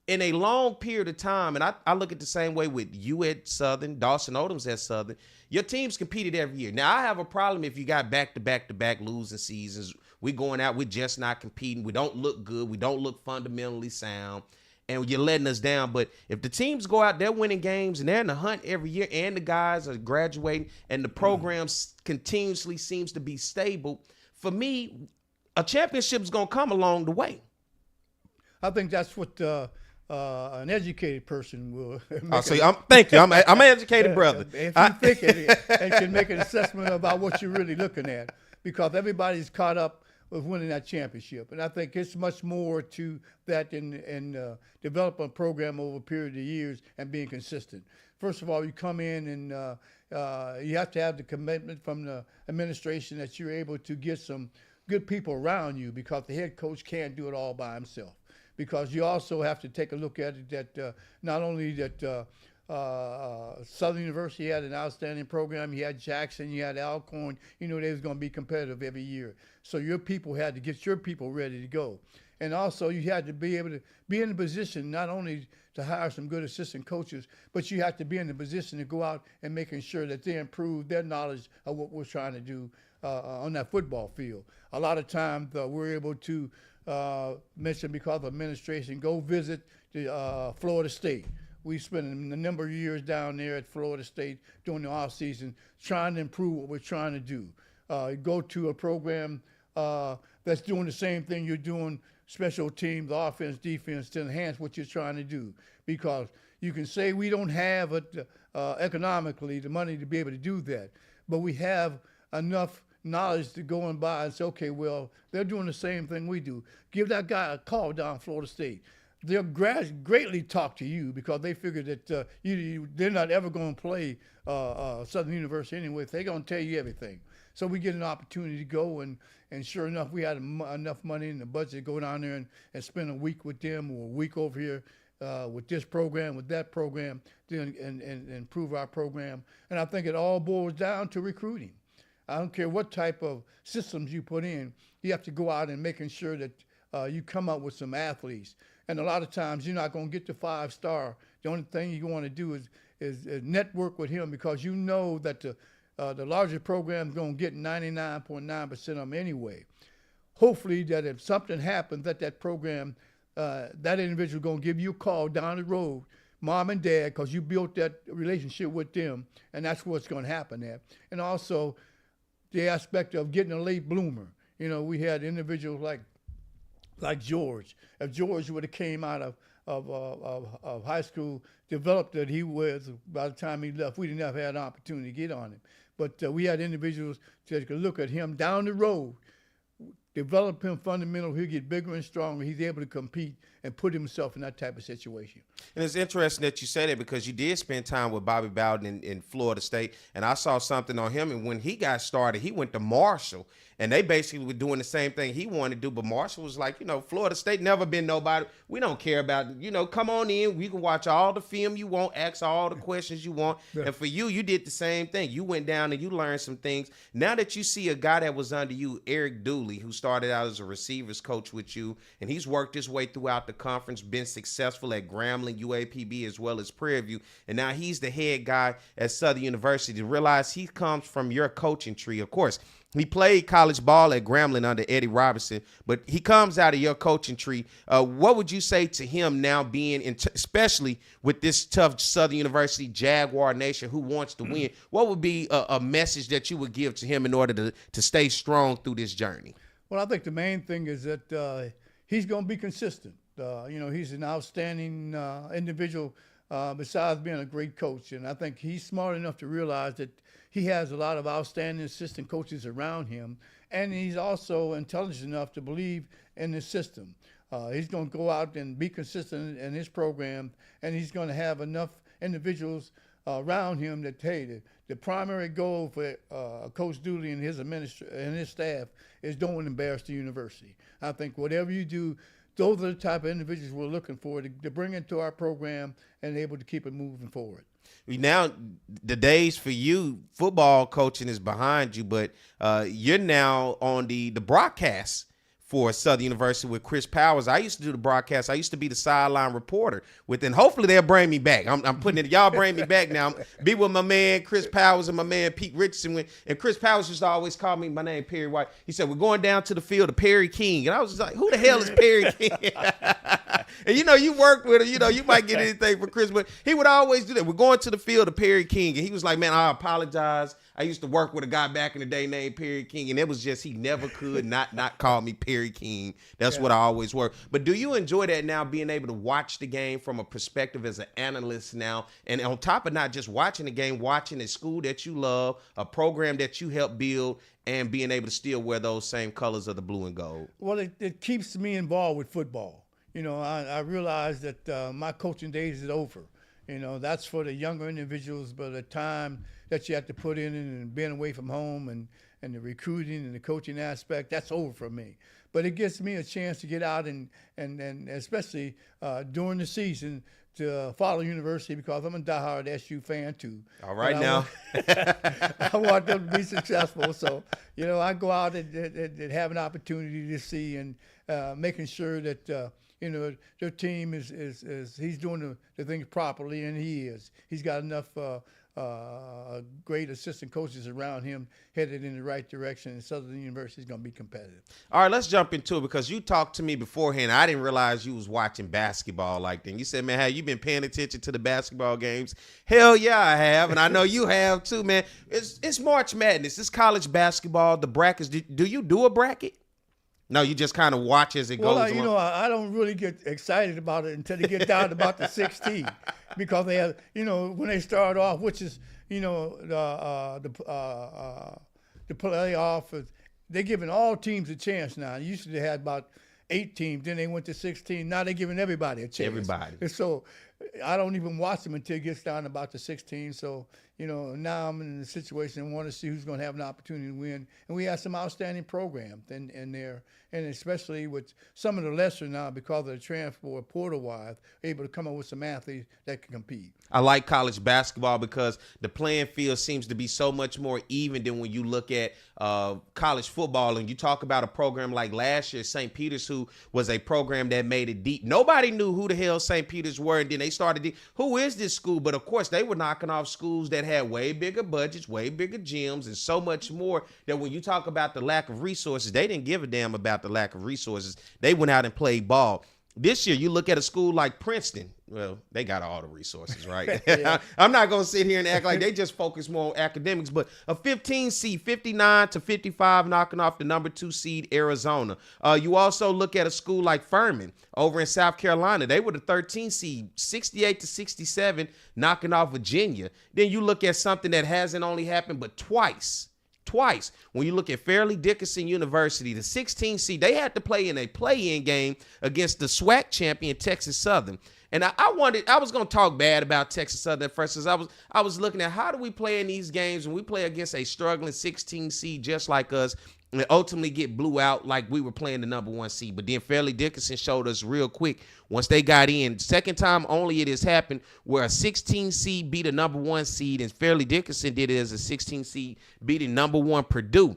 in a long period of time, and I look at the same way with you at Southern, Dawson Odoms at Southern, your teams competed every year. Now, I have a problem if you got back-to-back losing seasons. We're going out, we're just not competing. We don't look good. We don't look fundamentally sound, and you're letting us down. But if the teams go out, they're winning games, and they're in the hunt every year, and the guys are graduating, and the program continuously seems to be stable, for me, a championship is going to come along the way. I think that's what an educated person will. Thank you. I'm an educated brother. If you think it and can make an assessment about what you're really looking at, because everybody's caught up with winning that championship, and I think it's much more to that in developing a program over a period of years and being consistent. First of all, you come in and You have to have the commitment from the administration that you're able to get some good people around you, because the head coach can't do it all by himself. Because you also have to take a look at it that not only that Southern University had an outstanding program, you had Jackson, you had Alcorn, you know they was going to be competitive every year. So your people had to get your people ready to go. And also you had to be able to be in the position not only to hire some good assistant coaches, but you have to be in the position to go out and making sure that they improve their knowledge of what we're trying to do on that football field. A lot of times we're able to mention, because of administration, go visit the Florida State. We spent a number of years down there at Florida State during the off season trying to improve what we're trying to do. Go to a program that's doing the same thing you're doing, special teams, offense, defense, to enhance what you're trying to do. Because you can say we don't have it economically, the money to be able to do that, but we have enough knowledge to go and buy and say, okay, well, they're doing the same thing we do. Give that guy a call down Florida State. They'll greatly talk to you, because they figure that they're not ever going to play Southern University anyway. They're going to tell you everything. So we get an opportunity to go, and sure enough, we had enough money in the budget to go down there and spend a week with them, or a week over here with this program, with that program, and improve our program. And I think it all boils down to recruiting. I don't care what type of systems you put in, you have to go out and making sure that you come up with some athletes. And a lot of times you're not going to get the 5-star. The only thing you want to do is network with him, because you know that the larger program is going to get 99.9% of them anyway. Hopefully that if something happens at that program, that individual is going to give you a call down the road, mom and dad, because you built that relationship with them, and that's what's going to happen there. And also the aspect of getting a late bloomer. You know, we had individuals like George. If George would have came out of high school, developed that he was, by the time he left, we didn't have had an opportunity to get on him. But we had individuals that could look at him down the road, develop him fundamental, he'll get bigger and stronger, he's able to compete and put himself in that type of situation. And it's interesting that you say that, because you did spend time with Bobby Bowden in Florida State, and I saw something on him, and when he got started, he went to Marshall, and they basically were doing the same thing he wanted to do, but Marshall was like, Florida State never been nobody. We don't care about, come on in. We can watch all the film you want, ask all the questions you want. Yeah. And for you did the same thing. You went down and you learned some things. Now that you see a guy that was under you, Eric Dooley, who started out as a receivers coach with you, and he's worked his way throughout the conference, been successful at Grambling, UAPB, as well as Prairie View, and now he's the head guy at Southern University. To realize he comes from your coaching tree, of course. He played college ball at Grambling under Eddie Robinson, but he comes out of your coaching tree. What would you say to him now, being especially with this tough Southern University Jaguar nation who wants to win? What would be a message that you would give to him in order to stay strong through this journey? Well, I think the main thing is that he's going to be consistent. He's an outstanding individual besides being a great coach. And I think he's smart enough to realize that he has a lot of outstanding assistant coaches around him. And he's also intelligent enough to believe in the system. He's going to go out and be consistent in his program, and he's going to have enough individuals around him that, hey, the primary goal for Coach Dooley and his staff is don't embarrass the university. I think whatever you do, those are the type of individuals we're looking for to bring into our program and able to keep it moving forward. Now, the days for you, football coaching is behind you, but you're now on the broadcast for Southern University with Chris Powers. I used to do the broadcast. I used to be the sideline reporter and hopefully they'll bring me back. I'm putting it, y'all bring me back now. Be with my man Chris Powers and my man Pete Richardson. And Chris Powers used to always call me, my name Perry White. He said, we're going down to the field to Perry King. And I was just like, who the hell is Perry King? And you worked with him, you might get anything for Chris, but he would always do that. We're going to the field to Perry King. And he was like, man, I apologize. I used to work with a guy back in the day named Perry King, and it was just he never could not call me Perry King. That's what I always were. But do you enjoy that now, being able to watch the game from a perspective as an analyst now, and on top of not just watching the game, watching a school that you love, a program that you helped build, and being able to still wear those same colors of the blue and gold? Well, it keeps me involved with football. I realize that my coaching days is over. You know, that's for the younger individuals, but the time that you have to put in and being away from home and the recruiting and the coaching aspect, that's over for me. But it gives me a chance to get out and especially during the season to follow university, because I'm a diehard SU fan too. All right now. I want them to be successful. So, you know, I go out and have an opportunity to see and making sure that, you know, their team is he's doing the things properly, and he is. He's got enough great assistant coaches around him headed in the right direction, and Southern University is going to be competitive. All right, let's jump into it, because you talked to me beforehand. I didn't realize you was watching basketball like that. You said, man, have you been paying attention to the basketball games? Hell yeah, I have, and I know you have too, man. It's March Madness. It's college basketball. The brackets. Do you do a bracket? No, you just kind of watch as it goes Well, along. you know, I don't really get excited about it until they get down to about the 16, because they have, you know, when they start off, which is, you know, the playoff, they're giving all teams a chance now. Usually they had about 8 teams, then they went to 16. Now they're giving everybody a chance. Everybody. And so I don't even watch them until it gets down to about the 16. So, you know, now I'm in a situation and want to see who's going to have an opportunity to win. And we have some outstanding programs in there, and especially with some of the lesser now, because of the transfer portal-wise, able to come up with some athletes that can compete. I like college basketball because the playing field seems to be so much more even than when you look at college football. And you talk about a program like last year, St. Peter's, who was a program that made it deep. Nobody knew who the hell St. Peter's were, and then they started, who is this school? But, of course, they were knocking off schools that had way bigger budgets, way bigger gyms, and so much more, that when you talk about the lack of resources, they didn't give a damn about the lack of resources. They went out and played ball. This year, you look at a school like Princeton. Well, they got all the resources, right? Yeah. I'm not going to sit here and act like they just focus more on academics, but a 15 seed, 59-55, knocking off the number 2 seed, Arizona. You also look at a school like Furman over in South Carolina. They were the 13 seed, 68-67, knocking off Virginia. Then you look at something that hasn't only happened but twice. When you look at Fairleigh Dickinson University, the 16 seed, they had to play in a play-in game against the SWAC champion Texas Southern. And I was going to talk bad about Texas Southern at first, because I was looking at how do we play in these games when we play against a struggling 16 seed just like us, and ultimately get blew out like we were playing the number 1 seed. But then Fairleigh Dickinson showed us real quick once they got in. Second time only it has happened where a 16 seed beat a number 1 seed, and Fairleigh Dickinson did it as a 16 seed beating number 1 Purdue.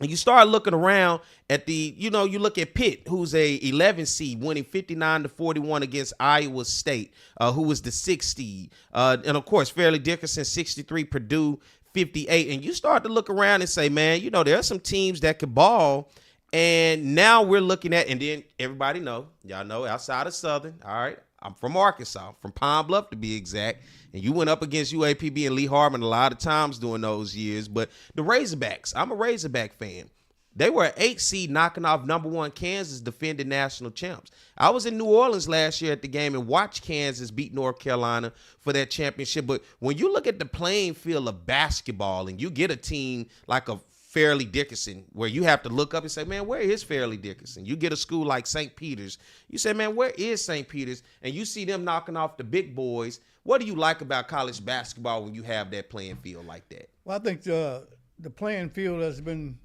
And you start looking around at you look at Pitt, who's a 11 seed, winning 59-41 against Iowa State, who was the 6th seed. And of course, Fairleigh Dickinson 63, Purdue 58. And you start to look around and say, man, you know, there are some teams that could ball. And now we're looking at, and then everybody y'all know, outside of Southern, all right, I'm from Arkansas, from Pine Bluff to be exact. And you went up against UAPB and Lee Harmon a lot of times during those years. But the Razorbacks, I'm a Razorback fan. They were an 8 seed knocking off number 1 Kansas, defending national champs. I was in New Orleans last year at the game and watched Kansas beat North Carolina for that championship. But when you look at the playing field of basketball and you get a team like a Fairleigh Dickinson, where you have to look up and say, man, where is Fairleigh Dickinson? You get a school like St. Peter's. You say, man, where is St. Peter's? And you see them knocking off the big boys. What do you like about college basketball when you have that playing field like that? Well, I think the playing field has been,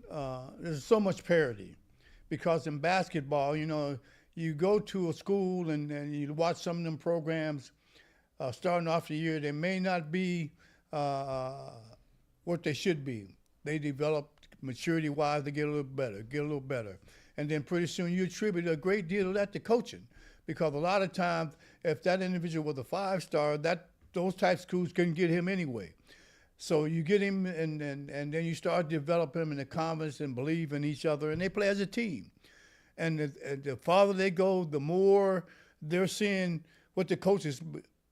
there's so much parity, because in basketball, you know, you go to a school and you watch some of them programs starting off the year, they may not be what they should be. They develop maturity-wise, they get a little better. And then pretty soon you attribute a great deal of that to coaching, because a lot of times if that individual was a 5-star, those type of schools couldn't get him anyway. So you get him, and then you start developing him in the confidence and believe in each other, and they play as a team. And the farther they go, the more they're seeing what the coaches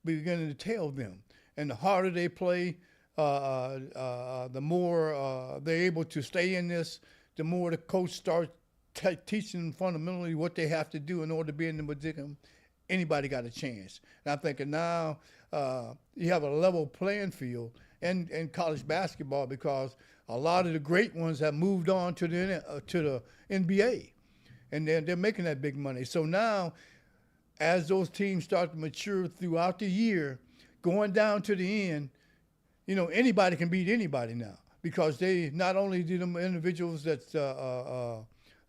beginning to tell them. And the harder they play, the more they're able to stay in this, the more the coach starts teaching them fundamentally what they have to do in order to be in the position. Anybody got a chance. And I think now you have a level playing field in college basketball, because a lot of the great ones have moved on to the NBA, and they're making that big money. So now, as those teams start to mature throughout the year, going down to the end, anybody can beat anybody now, because they not only do them individuals that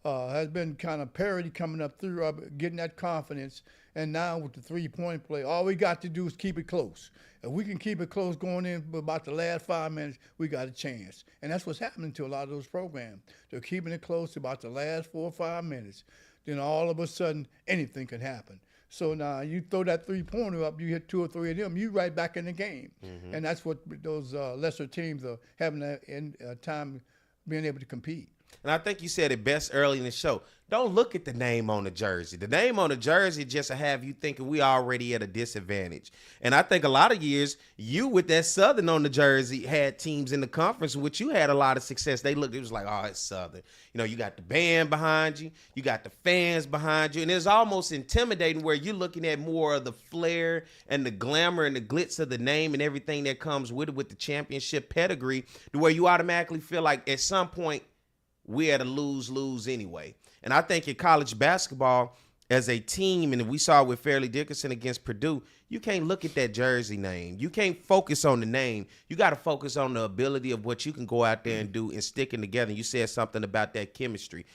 has been kind of parity coming up through, getting that confidence, and now with the three-point play, all we got to do is keep it close. If we can keep it close going in about the last 5 minutes, we got a chance. And that's what's happening to a lot of those programs. They're keeping it close about the last 4 or 5 minutes. Then all of a sudden, anything can happen. So now you throw that three-pointer up, you hit 2 or 3 of them, you right back in the game. And that's what those lesser teams are having a time being able to compete. And I think you said it best early in the show. Don't look at the name on the jersey. The name on the jersey just to have you thinking we already at a disadvantage. And I think a lot of years, you with that Southern on the jersey had teams in the conference in which you had a lot of success. It was like, oh, it's Southern. You got the band behind you. You got the fans behind you. And it's almost intimidating where you're looking at more of the flair and the glamour and the glitz of the name and everything that comes with it, with the championship pedigree, to where you automatically feel like at some point, we're at a lose-lose anyway. And I think in college basketball, as a team, and we saw with Fairleigh Dickinson against Purdue, you can't look at that jersey name. You can't focus on the name. You got to focus on the ability of what you can go out there and do and sticking together. You said something about that chemistry.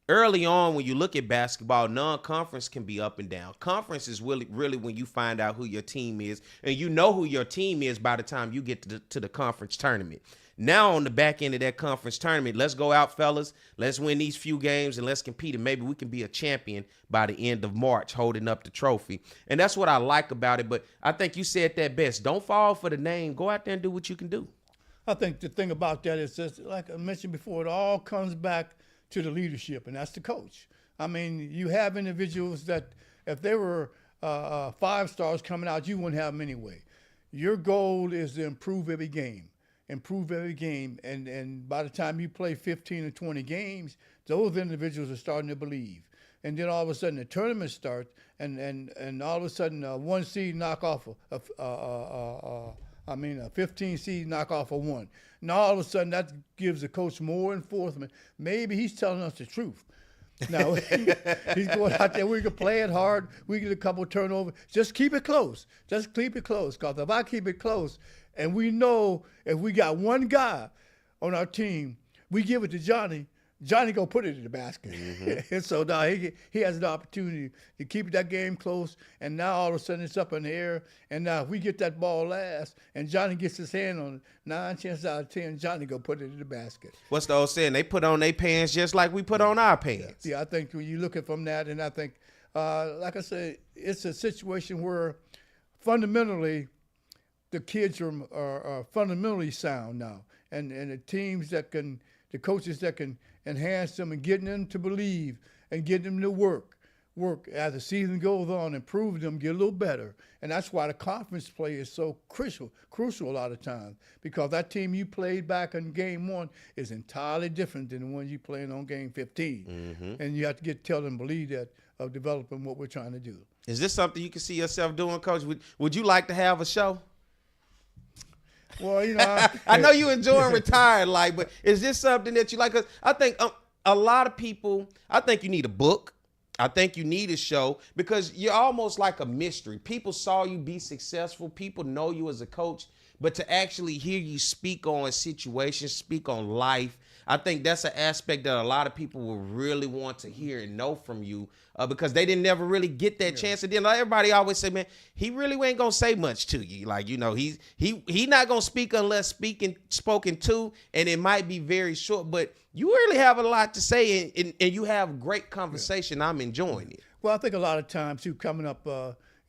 Early on, when you look at basketball, non-conference can be up and down. Conference is really when you find out who your team is, and you know who your team is by the time you get to the conference tournament. Now on the back end of that conference tournament, let's go out, fellas. Let's win these few games and let's compete, and maybe we can be a champion by the end of March holding up the trophy. And that's what I like about it. But I think you said that best. Don't fall for the name. Go out there and do what you can do. I think the thing about that is just, like I mentioned before, it all comes back to the leadership, and that's the coach. I mean, you have individuals that if they were 5 stars coming out, you wouldn't have them anyway. Your goal is to improve every game. And by the time you play 15 or 20 games, those individuals are starting to believe. And then all of a sudden the tournament starts, and all of a sudden one seed knock off a 15 seed knock off a 1. Now all of a sudden that gives the coach more enforcement. Maybe he's telling us the truth. Now, he's going out there, we can play it hard, we get a couple turnovers. Just keep it close. Because if I keep it close, and we know if we got one guy on our team, we give it to Johnny gonna put it in the basket. And so now he has an opportunity to keep that game close, and now all of a sudden it's up in the air, and now if we get that ball last and Johnny gets his hand on it, 9 chances out of 10, Johnny gonna put it in the basket. What's the old saying? They put on their pants just like we put on our pants. Yeah, I think when you look at from that, and I think, like I said, it's a situation where fundamentally the kids are fundamentally sound now, and the teams the coaches that can enhance them and getting them to believe and getting them to work as the season goes on, improve them, get a little better. And that's why the conference play is so crucial a lot of times, because that team you played back in game 1 is entirely different than the one you playing on game 15. And you have to tell them believe that of developing what we're trying to do. Is this something you can see yourself doing, Coach? Would you like to have a show? Well, I know you enjoying retired life, but is this something that you like? 'Cause I think a lot of people, I think you need a book. I think you need a show, because you're almost like a mystery. People saw you be successful. People know you as a coach, but to actually hear you speak on situations, speak on life, I think that's an aspect that a lot of people will really want to hear and know from you, because they didn't never really get that chance. And then everybody always say, man, he really ain't gonna say much to you. Like, he not gonna speak unless spoken to, and it might be very short. But you really have a lot to say, and you have great conversation. Yeah. I'm enjoying it. Well, I think a lot of times too, coming up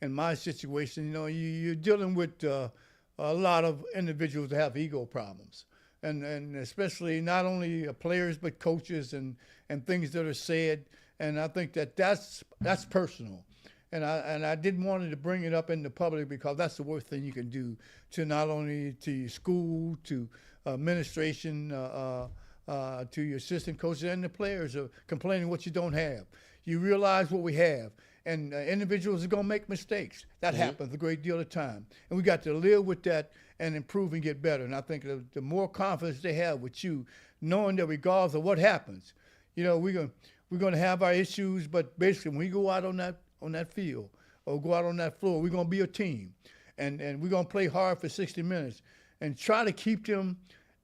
in my situation, you're dealing with a lot of individuals that have ego problems. And especially not only players but coaches and things that are said, and I think that's personal, and I didn't want to bring it up in the public, because that's the worst thing you can do to not only to your school, to administration, to your assistant coaches and the players of complaining what you don't have. You realize what we have, and individuals are going to make mistakes. That happens a great deal of time, and we got to live with that and improve and get better. And I think the more confidence they have with you, knowing that regardless of what happens, we're going to have our issues, but basically when we go out on that field or go out on that floor, we're going to be a team. and we're going to play hard for 60 minutes and try to keep them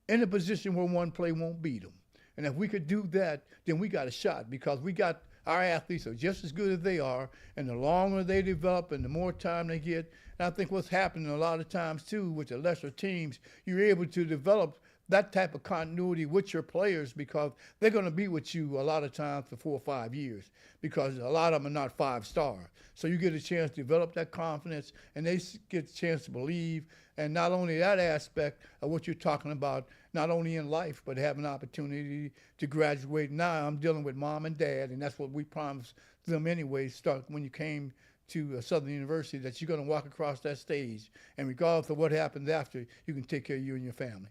in a position where one play won't beat them. And if we could do that, then we got a shot, because we got our athletes are just as good as they are, and the longer they develop and the more time they get. And I think what's happening a lot of times too with the lesser teams, you're able to develop that type of continuity with your players, because they're going to be with you a lot of times for 4 or 5 years, because a lot of them are not 5-star. So you get a chance to develop that confidence, and they get a chance to believe. And not only that aspect of what you're talking about, not only in life, but have an opportunity to graduate. Now I'm dealing with mom and dad, and that's what we promised them anyway, start when you came to Southern University, that you're going to walk across that stage, and regardless of what happens after, you can take care of you and your family.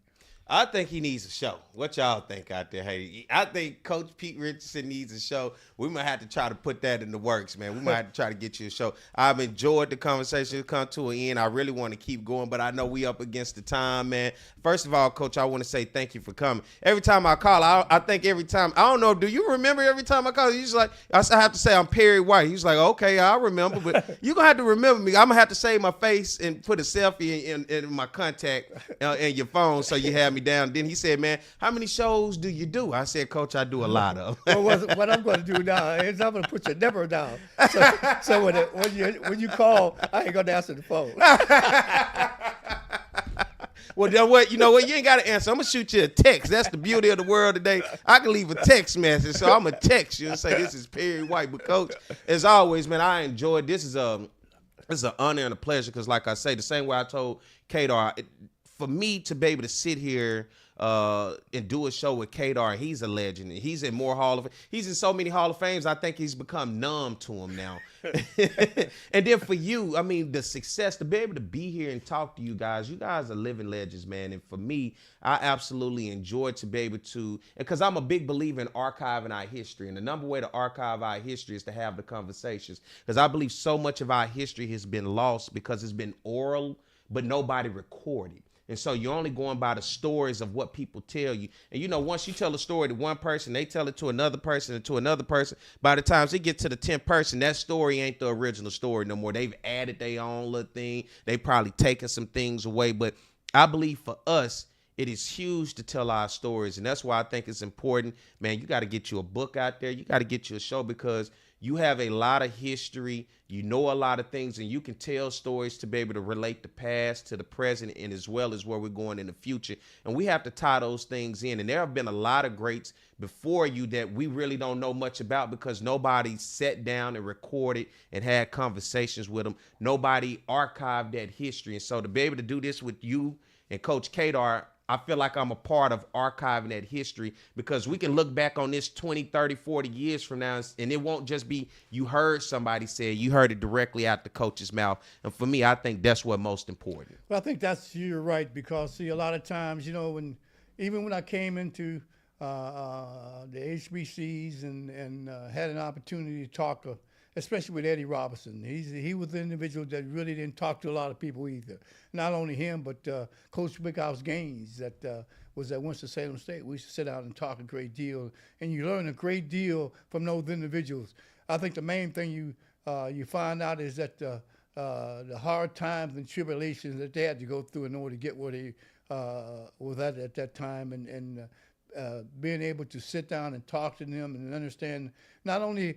I think he needs a show. What y'all think out there? Hey, I think Coach Pete Richardson needs a show. We might have to try to put that in the works, man. We might have to try to get you a show. I've enjoyed the conversation. It's come to an end. I really want to keep going, but I know we up against the time, man. First of all, Coach, I want to say thank you for coming. Every time I call, I think every time, I don't know, do you remember every time I call? He's like, I have to say I'm Perry White. He's like, okay, I remember, but you're going to have to remember me. I'm going to have to save my face and put a selfie in my contact in your phone so you have me down. Then he said, man, how many shows do you do? I said, Coach, I do a lot of. Well, what I'm going to do now is I'm going to put your number down. So when you call, I ain't going to answer the phone. Well, you know what? You ain't got to answer. I'm going to shoot you a text. That's the beauty of the world today. I can leave a text message, so I'm going to text you and say, this is Perry White. But, Coach, as always, man, I enjoyed this. It's an honor and a pleasure, because, like I say, the same way I told Cador, for me to be able to sit here and do a show with Cador, he's a legend. He's in he's in so many Hall of Fames, I think he's become numb to him now. And then for you, I mean, the success, to be able to be here and talk to you guys are living legends, man. And for me, I absolutely enjoyed to be able to, because I'm a big believer in archiving our history. And the number way to archive our history is to have the conversations. Because I believe so much of our history has been lost because it's been oral, but nobody recorded. And so you're only going by the stories of what people tell you. And, you know, once you tell a story to one person, they tell it to another person and to another person. By the time they get to the 10th person, that story ain't the original story no more. They've added their own little thing. They probably taken some things away. But I believe for us, it is huge to tell our stories. And that's why I think it's important, man, you got to get you a book out there. You got to get you a show, because you have a lot of history, you know a lot of things, and you can tell stories to be able to relate the past to the present, and as well as where we're going in the future. And we have to tie those things in. And there have been a lot of greats before you that we really don't know much about, because nobody sat down and recorded and had conversations with them. Nobody archived that history. And so to be able to do this with you and Coach Cador, I feel like I'm a part of archiving that history, because we can look back on this 20, 30, 40 years from now, and it won't just be you heard somebody say it, you heard it directly out the coach's mouth. And for me, I think that's what's most important. Well, I think you're right, because, see, a lot of times, you know, even when I came into the HBCs and had an opportunity to talk, especially with Eddie Robinson. He was the individual that really didn't talk to a lot of people either. Not only him, but Coach Big House Gaines that was at Winston-Salem State. We used to sit out and talk a great deal, and you learn a great deal from those individuals. I think the main thing you find out is that the hard times and tribulations that they had to go through in order to get where they was at that time, and being able to sit down and talk to them and understand not only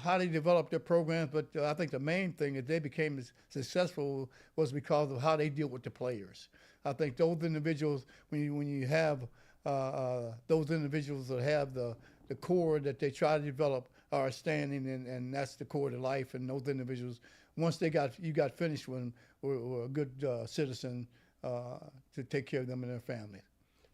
how they developed their programs, but I think the main thing that they became as successful was because of how they deal with the players. I think those individuals, when you have those individuals that have the core that they try to develop are standing, and that's the core of life. And those individuals, once you got finished with them, were a good citizen to take care of them and their family.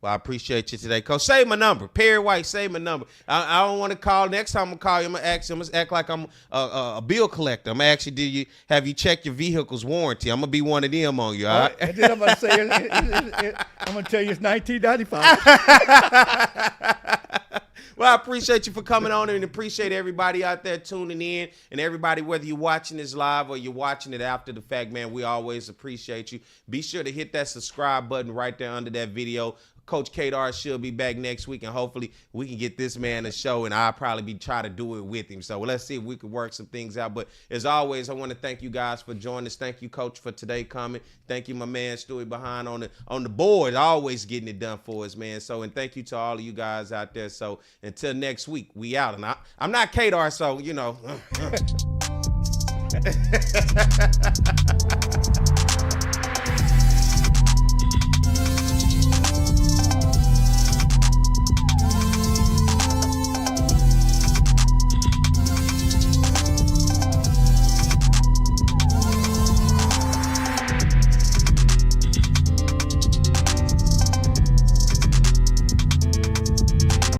Well, I appreciate you today, Coach. Save my number. Perry White, save my number. I don't want to call. Next time I'm going to call you, I'm going to ask you. I'm going to act like I'm a bill collector. I'm going to ask you, have you checked your vehicle's warranty? I'm going to be one of them on you, all right? And then I'm going to say, I'm going to tell you it's 1995. Well, I appreciate you for coming on, and appreciate everybody out there tuning in, and everybody, whether you're watching this live or you're watching it after the fact, man, we always appreciate you. Be sure to hit that subscribe button right there under that video. Coach Cador should be back next week, and hopefully we can get this man a show, and I'll probably try to do it with him. So let's see if we can work some things out. But as always, I want to thank you guys for joining us. Thank you, Coach, for today coming. Thank you, my man Stewie behind on the board, always getting it done for us, man. So, and thank you to all of you guys out there. So until next week, we out. And I'm not Cador, so you know.